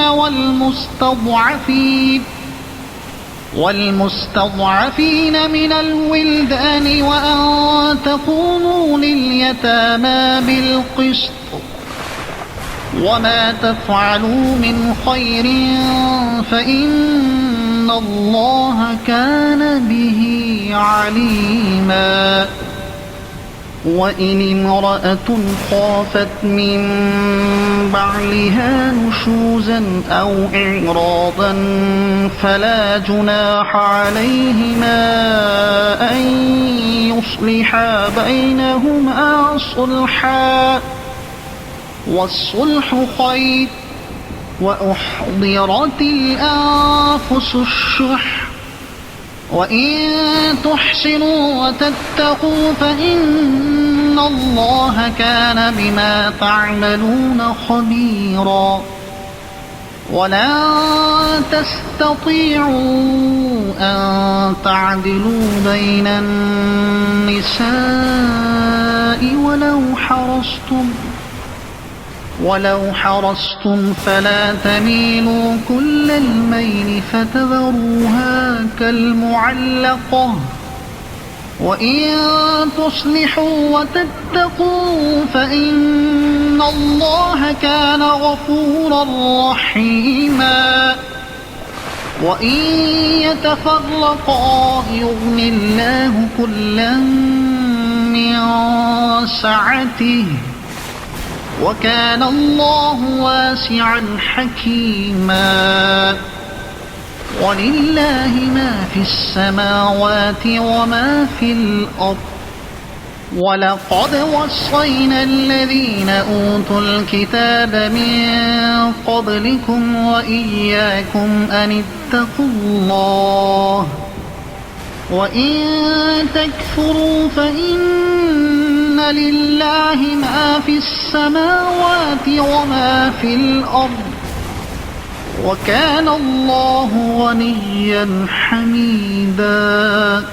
والمستضعفين من الولدان وأن تقوموا لليتامى بالقسط وما تفعلوا من خير فإن الله كان به عليما. وإن امرأة خافت من بعلها نشوزا أو إعراضا فلا جناح عليهما أن يصلحا بينهما صلحا والصلح خير وأحضرت الأنفس الشح وإن تحسنوا وتتقوا فإن الله كان بما تعملون خبيرا. ولن تستطيعوا أن تعدلوا بين النساء ولو حرصتم فلا تميلوا كل الميل فتذروها كالمعلقة وإن تصلحوا وتتقوا فإن الله كان غفورا رحيما. وإن يتفرقا يغن الله كلا من سعته وكان الله واسعا حكيما. ولله ما في السماوات وما في الأرض ولقد وصينا الذين أوتوا الكتاب من قبلكم وإياكم أن اتقوا الله وإن تكفروا فإن لله ما في السماوات وما في الأرض وكان الله غنيا حميدا.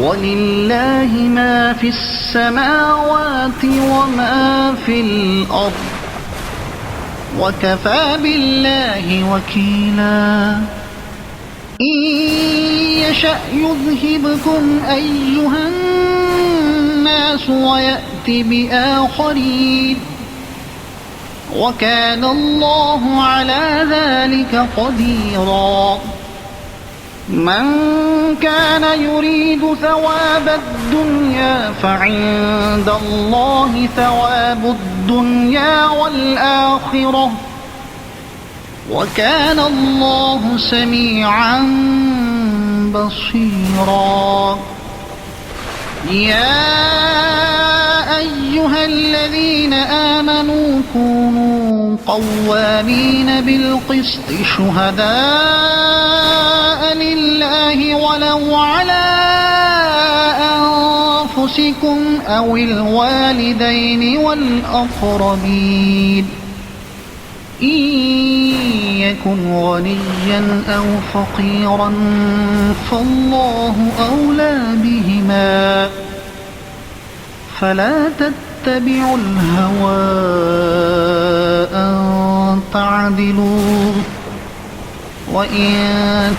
ولله ما في السماوات وما في الأرض وكفى بالله وكيلا. إن يشأ يذهبكم أيها الناس ويأتي بآخرين وكان الله على ذلك قديرا. من كان يريد ثواب الدنيا فعند الله ثواب الدنيا والآخرة وكان الله سميعا بصيرا. يا أيها الذين آمنوا كونوا قوامين بالقسط شهداء لله ولو على أنفسكم أو الوالدين والأقربين إن يكن غنيا أو فقيرا فالله أولى بهما فلا تتبعوا الهوى أن تعدلوا وإن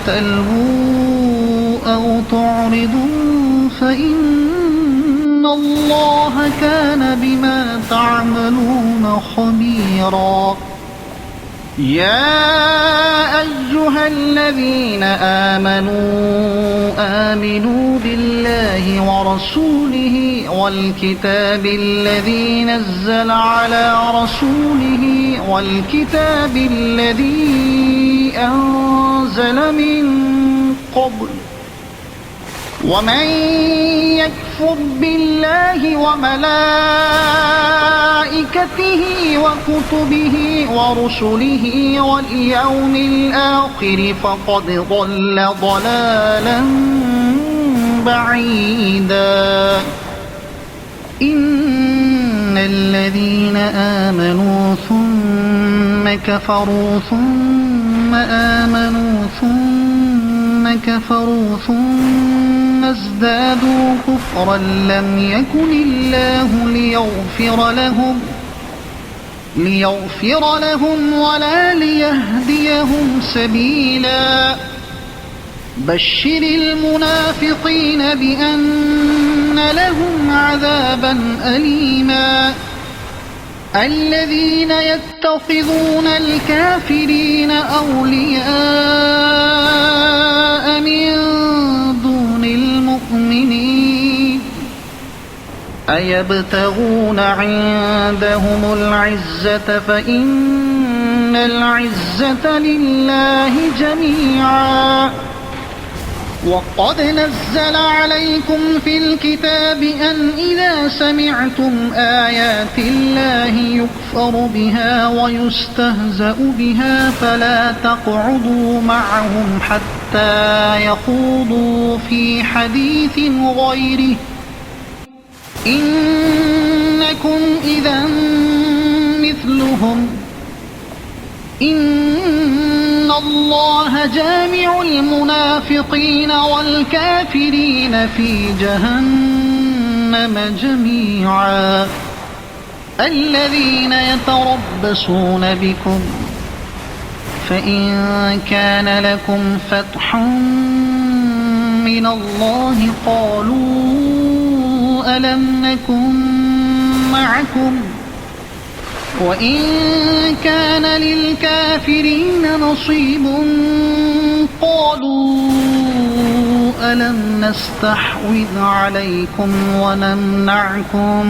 تلووا أو تعرضوا فإن الله كان بما تعملون خبيرا. يا أيها الذين آمنوا بالله ورسوله والكتاب الذي نزل على رسوله والكتاب الذي أنزل من قبل ومن يكفر بالله وملائكته وكتبه ورسله واليوم الآخر فقد ضل ضلالا بعيدا. إن الذين آمنوا ثم كفروا ثم آمنوا ثم كفروا ثم ثم ازدادوا كفرا لم يكن الله ليغفر لهم ولا ليهديهم سبيلا بشر المنافقين بأن لهم عذابا أليما الذين يتخذون الكافرين أولياء من دون المؤمنين أيبتغون عندهم العزة فإن العزة لله جميعا وقد نزل عليكم في الكتاب أن إذا سمعتم آيات الله يكفر بها ويستهزأ بها فلا تقعدوا معهم حتى يخوضوا في حديث غيره إنكم إذا مثلهم إن الله جامع المنافقين والكافرين في جهنم جميعا الذين يتربصون بكم فإن كان لكم فتح من الله قالوا ألم نكن معكم وإن كان للكافرين نصيب قالوا ألم نستحوذ عليكم ونمنعكم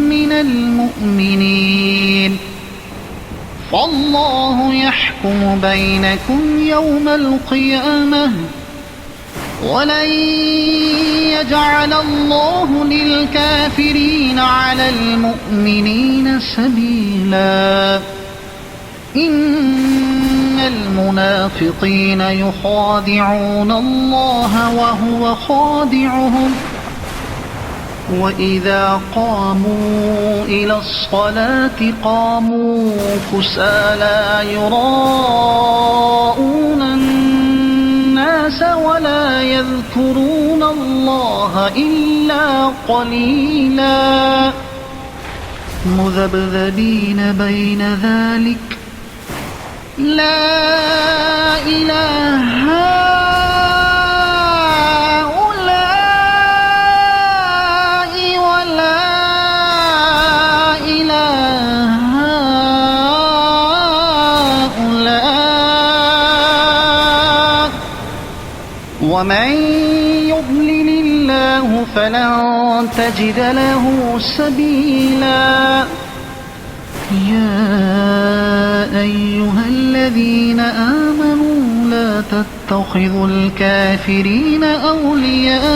من المؤمنين فالله يحكم بينكم يوم القيامة ولن يجعل الله للكافرين على المؤمنين سبيلا إن المنافقين يخادعون الله وهو خادعهم وإذا قاموا إلى الصلاة قاموا كسالى يراءون الناس ولا يذكرون الله إلا قليلا مذبذبين بين ذلك لا إله هؤلاء ولا إله هؤلاء ومن يضلل الله فلن تجد له سبيلا يا أيها الذين آمنوا لا تتخذوا الكافرين أولياء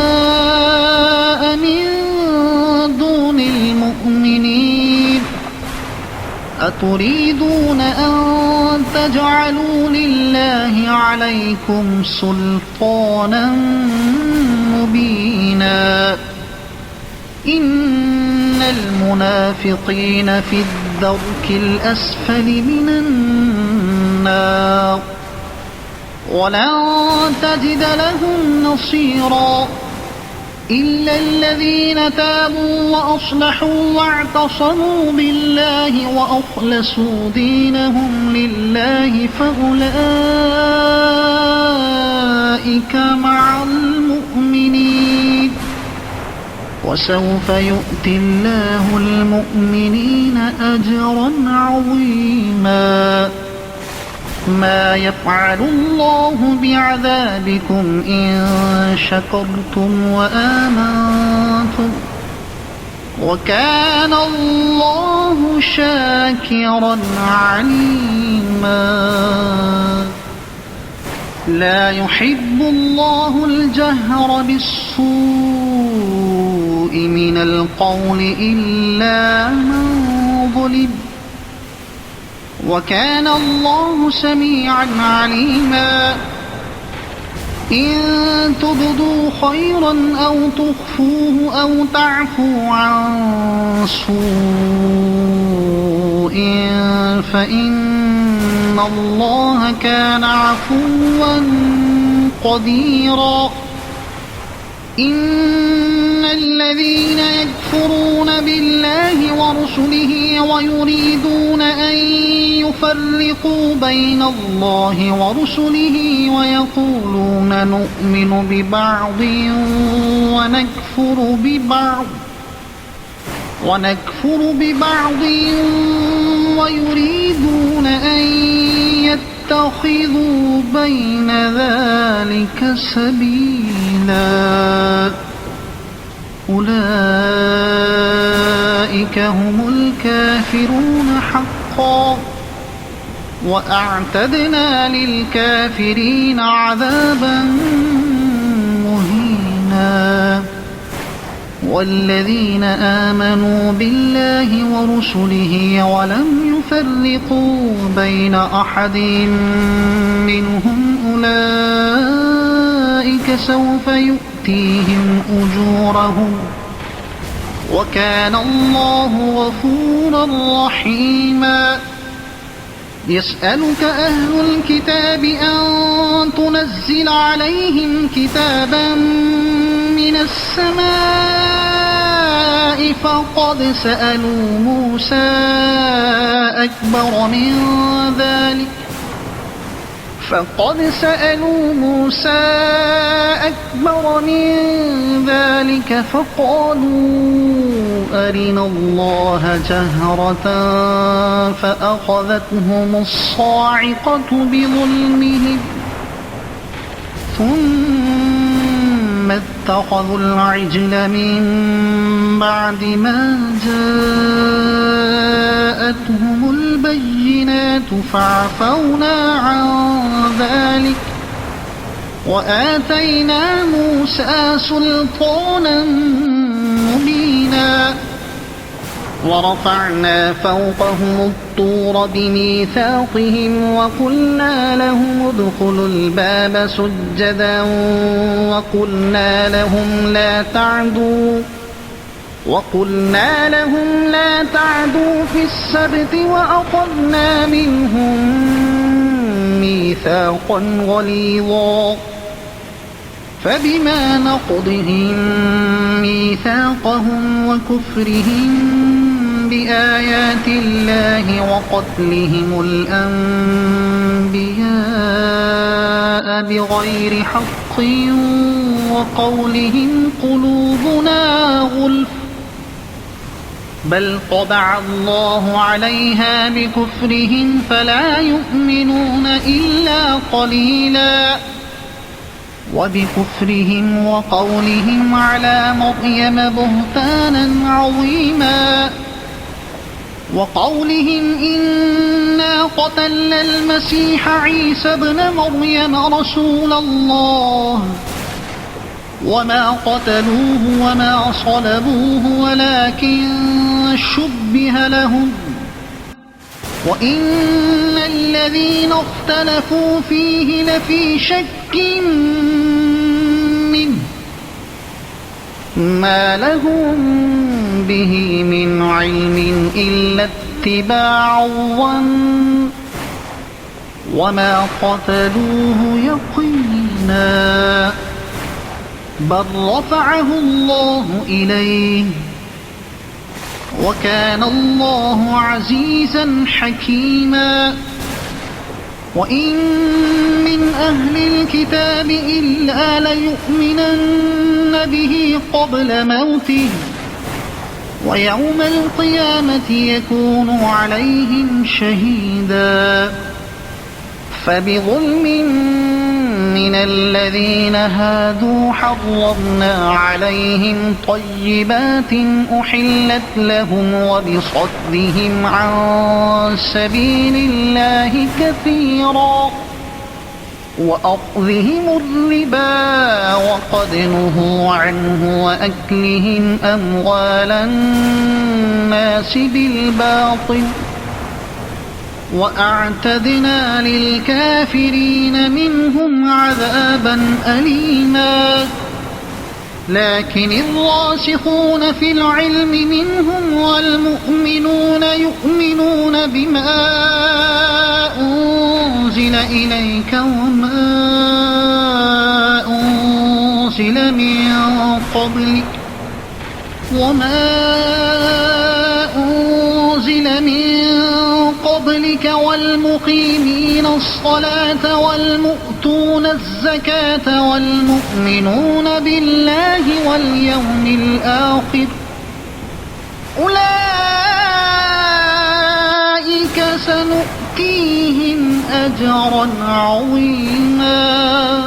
من دون المؤمنين أتريدون أن تجعلوا لله عليكم سلطانا مبينا إن المنافقين في الدرك الأسفل من النار ولن تجد لهم نصيرا إلا الذين تابوا وأصلحوا واعتصموا بالله وأخلصوا دينهم لله فأولئك مع المؤمنين وسوف يؤتي الله المؤمنين أجرا عظيما ما يفعل الله بعذابكم إن شكرتم وآمنتم وكان الله شاكرا عليما لا يحب الله الجهر بالسوء من القول إلا من ظلم وكان الله سميعا عليما إن تبدوا خيرا أو تخفوه أو تعفوا عن سوء فإن الله كان عفوا قديرا إن الذين يكفرون بالله ورسله ويريدون أن يفرقوا بين الله ورسله ويقولون نؤمن ببعض ونكفر ببعض ويريدون أن يتخذوا بين ذلك سبيلا أولئك هم الكافرون حقا وأعتدنا للكافرين عذابا مهينا والذين آمنوا بالله ورسله ولم يفرقوا بين أحد منهم أولئك سوف يؤتيهم أجورهم وكان الله غفورا رحيما يسألك أهل الكتاب أن تنزل عليهم كتابا من السماء فقد سألوا موسى أكبر من ذلك فقالوا أرنا الله جهرة فأخذتهم الصاعقة بظلمهم ثم اتخذوا العجل من بعد ما جاءتهم البينات فعفونا عن ذلك وآتينا موسى سلطانا مبينا ورفعنا فوقهم الطور بميثاقهم وقلنا لهم ادخلوا الباب سجدا وقلنا لهم لا تعدوا في السبت وأخذنا منهم ميثاقا غليظا فبما نقضهم ميثاقهم وكفرهم بآيات الله وقتلهم الأنبياء بغير حق وقولهم قلوبنا غلف بل طبع الله عليها بكفرهم فلا يؤمنون إلا قليلا وبكفرهم وقولهم على مريم بهتانا عظيما وقولهم إنا قتلنا المسيح عيسى ابن مريم رسول الله وما قتلوه وما صلبوه ولكن شبه لهم وإن الذين اختلفوا فيه لفي شك منه ما لهم به من علم إلا اتباع الظن وما قتلوه يقينا بل رفعه الله إليه وكان الله عزيزا حكيما وإن من أهل الكتاب إلا ليؤمنن به قبل موته ويوم القيامة يكون عليهم شهيدا فبظلم من الذين هادوا حرمنا عليهم طيبات أحلت لهم وبصدهم عن سبيل الله كثيرا وأخذهم الربا وقد نهوا عنه وأكلهم أموال الناس بالباطل وأعتدنا للكافرين منهم عذابا أليما لكن الراسخون في العلم منهم والمؤمنون يؤمنون بما أنزل إليك وما أنزل من قبلك والمقيمين الصلاة والمؤتون الزكاة والمؤمنون بالله واليوم الآخر أولئك سنؤتيهم أجرا عظيما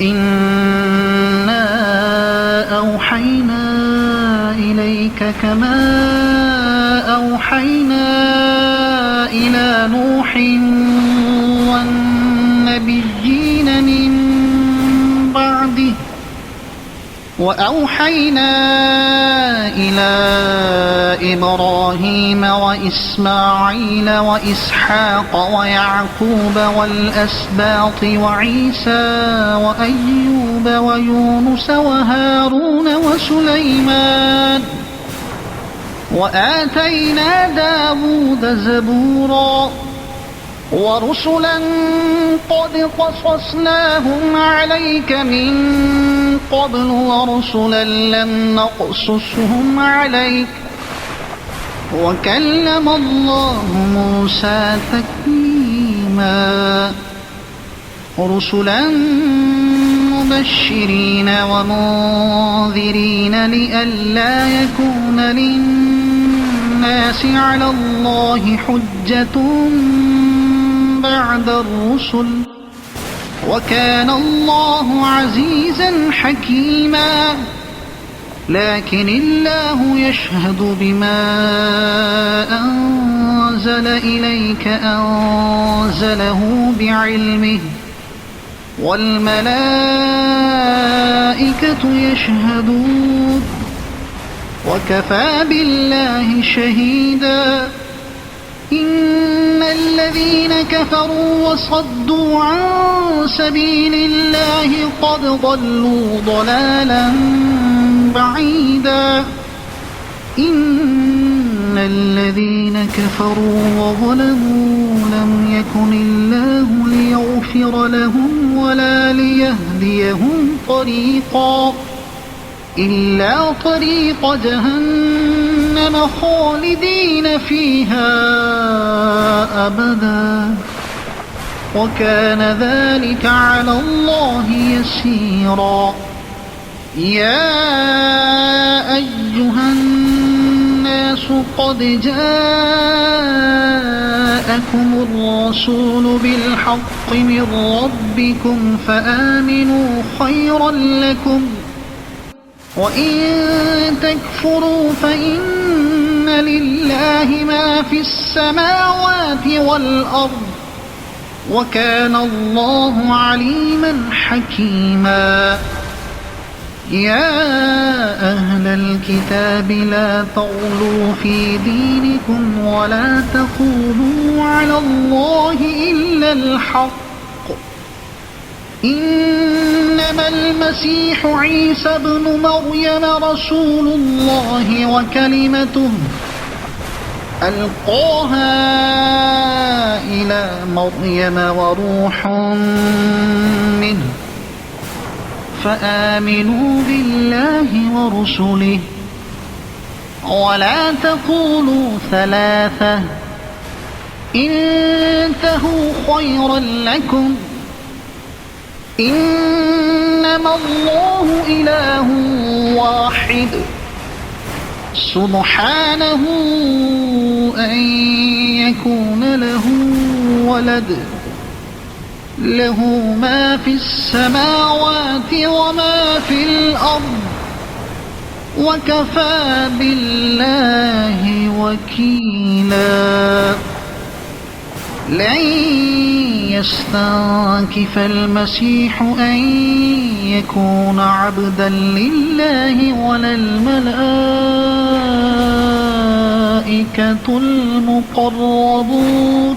إنا أوحينا إليك كما أوحينا إلى نوح والنبيين من بعده وأوحينا إلى إبراهيم وإسماعيل وإسحاق ويعقوب والأسباط وعيسى وأيوب ويونس وهارون وسليمان وآتينا داود زبورا ورسلا قد قصصناهم عليك من قبل ورسلا لم نقصصهم عليك وكلم الله موسى تكليما رسلا مبشرين ومنذرين لئلا يكون للناس على الله حجة بعد الرسل وكان الله عزيزا حكيما لكن الله يشهد بما أنزل إليك أنزله بعلمه والملائكة يشهدون وكفى بالله شهيدا إن الذين كفروا وصدوا عن سبيل الله قد ضلوا ضلالا بعيدا إن الذين كفروا وظلموا لم يكن الله ليغفر لهم ولا ليهديهم طريقا إلا طريق جهنم خالدين فيها أبدا وكان ذلك على الله يسيرا يا أيها الناس قد جاءكم الرسول بالحق من ربكم فآمنوا خيرا لكم وإن تكفروا فإن لله ما في السماوات والأرض وكان الله عليما حكيما يا أهل الكتاب لا تغلوا في دينكم ولا تقولوا على الله إلا الحق إنما المسيح عيسى ابن مريم رسول الله وكلمته ألقاها إلى مريم وروح منه فآمنوا بالله ورسله ولا تقولوا ثلاثة انتهوا خيرا لكم إنما الله إله واحد سبحانه أن يكون له ولد له ما في السماوات وما في الأرض وكفى بالله وكيلا لن يستنكف المسيح أن يكون عبدا لله ولا الملائكة المقربون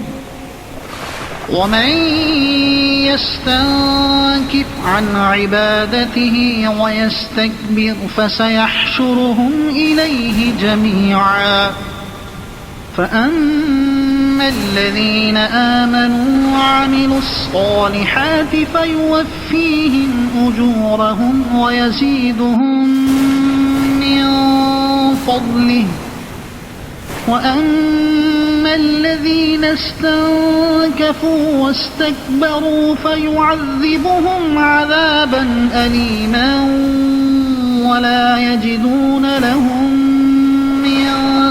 ومن يستنكف عن عبادته ويستكبر فسيحشرهم إليه جميعا فأما الذين آمنوا وعملوا الصالحات فيوفيهم أجورهم ويزيدهم من فضله وأما الذين استنكفوا واستكبروا فيعذبهم عذابا أليما ولا يجدون لهم من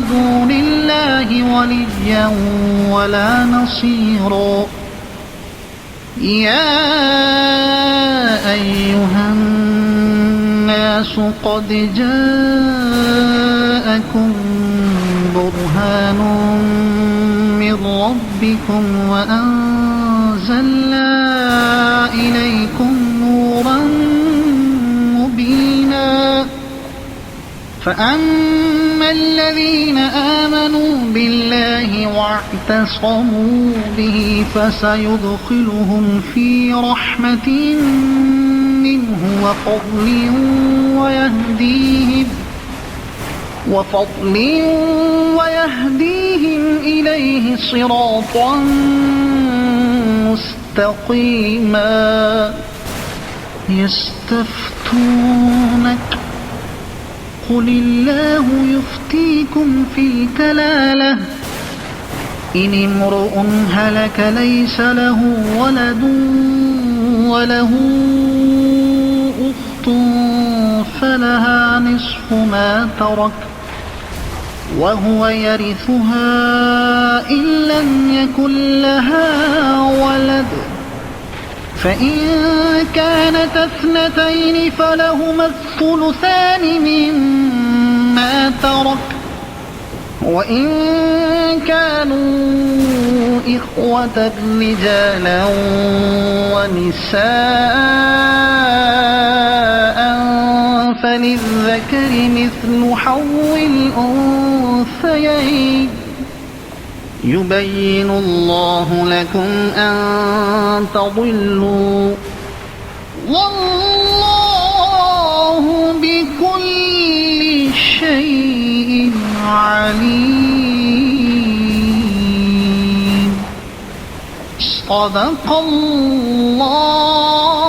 دون الله وليا ولا نصيرا. يا أيها الناس قد جاءكم برهان من ربكم وأنزلنا إليكم نورا مبينا. فأما الذين آمنوا بالله واعتصموا به فسيدخلهم في رحمة منه وفضل ويهديهم إليه صراطا مستقيما. يستفتونك قل الله يفتيكم في الكلالة إن امرؤ هلك ليس له ولد وله أخت فلها نصف ما ترك وهو يرثها إن لم يكن لها ولد فإن كانت اثنتين فلهما الثلثان مما ترك وإن كانوا إخوة رجالا ونساء فللذكر مثل حظ الأنثيين يبين الله لكم أن تضلوا والله بكل شيء عليم. صدق الله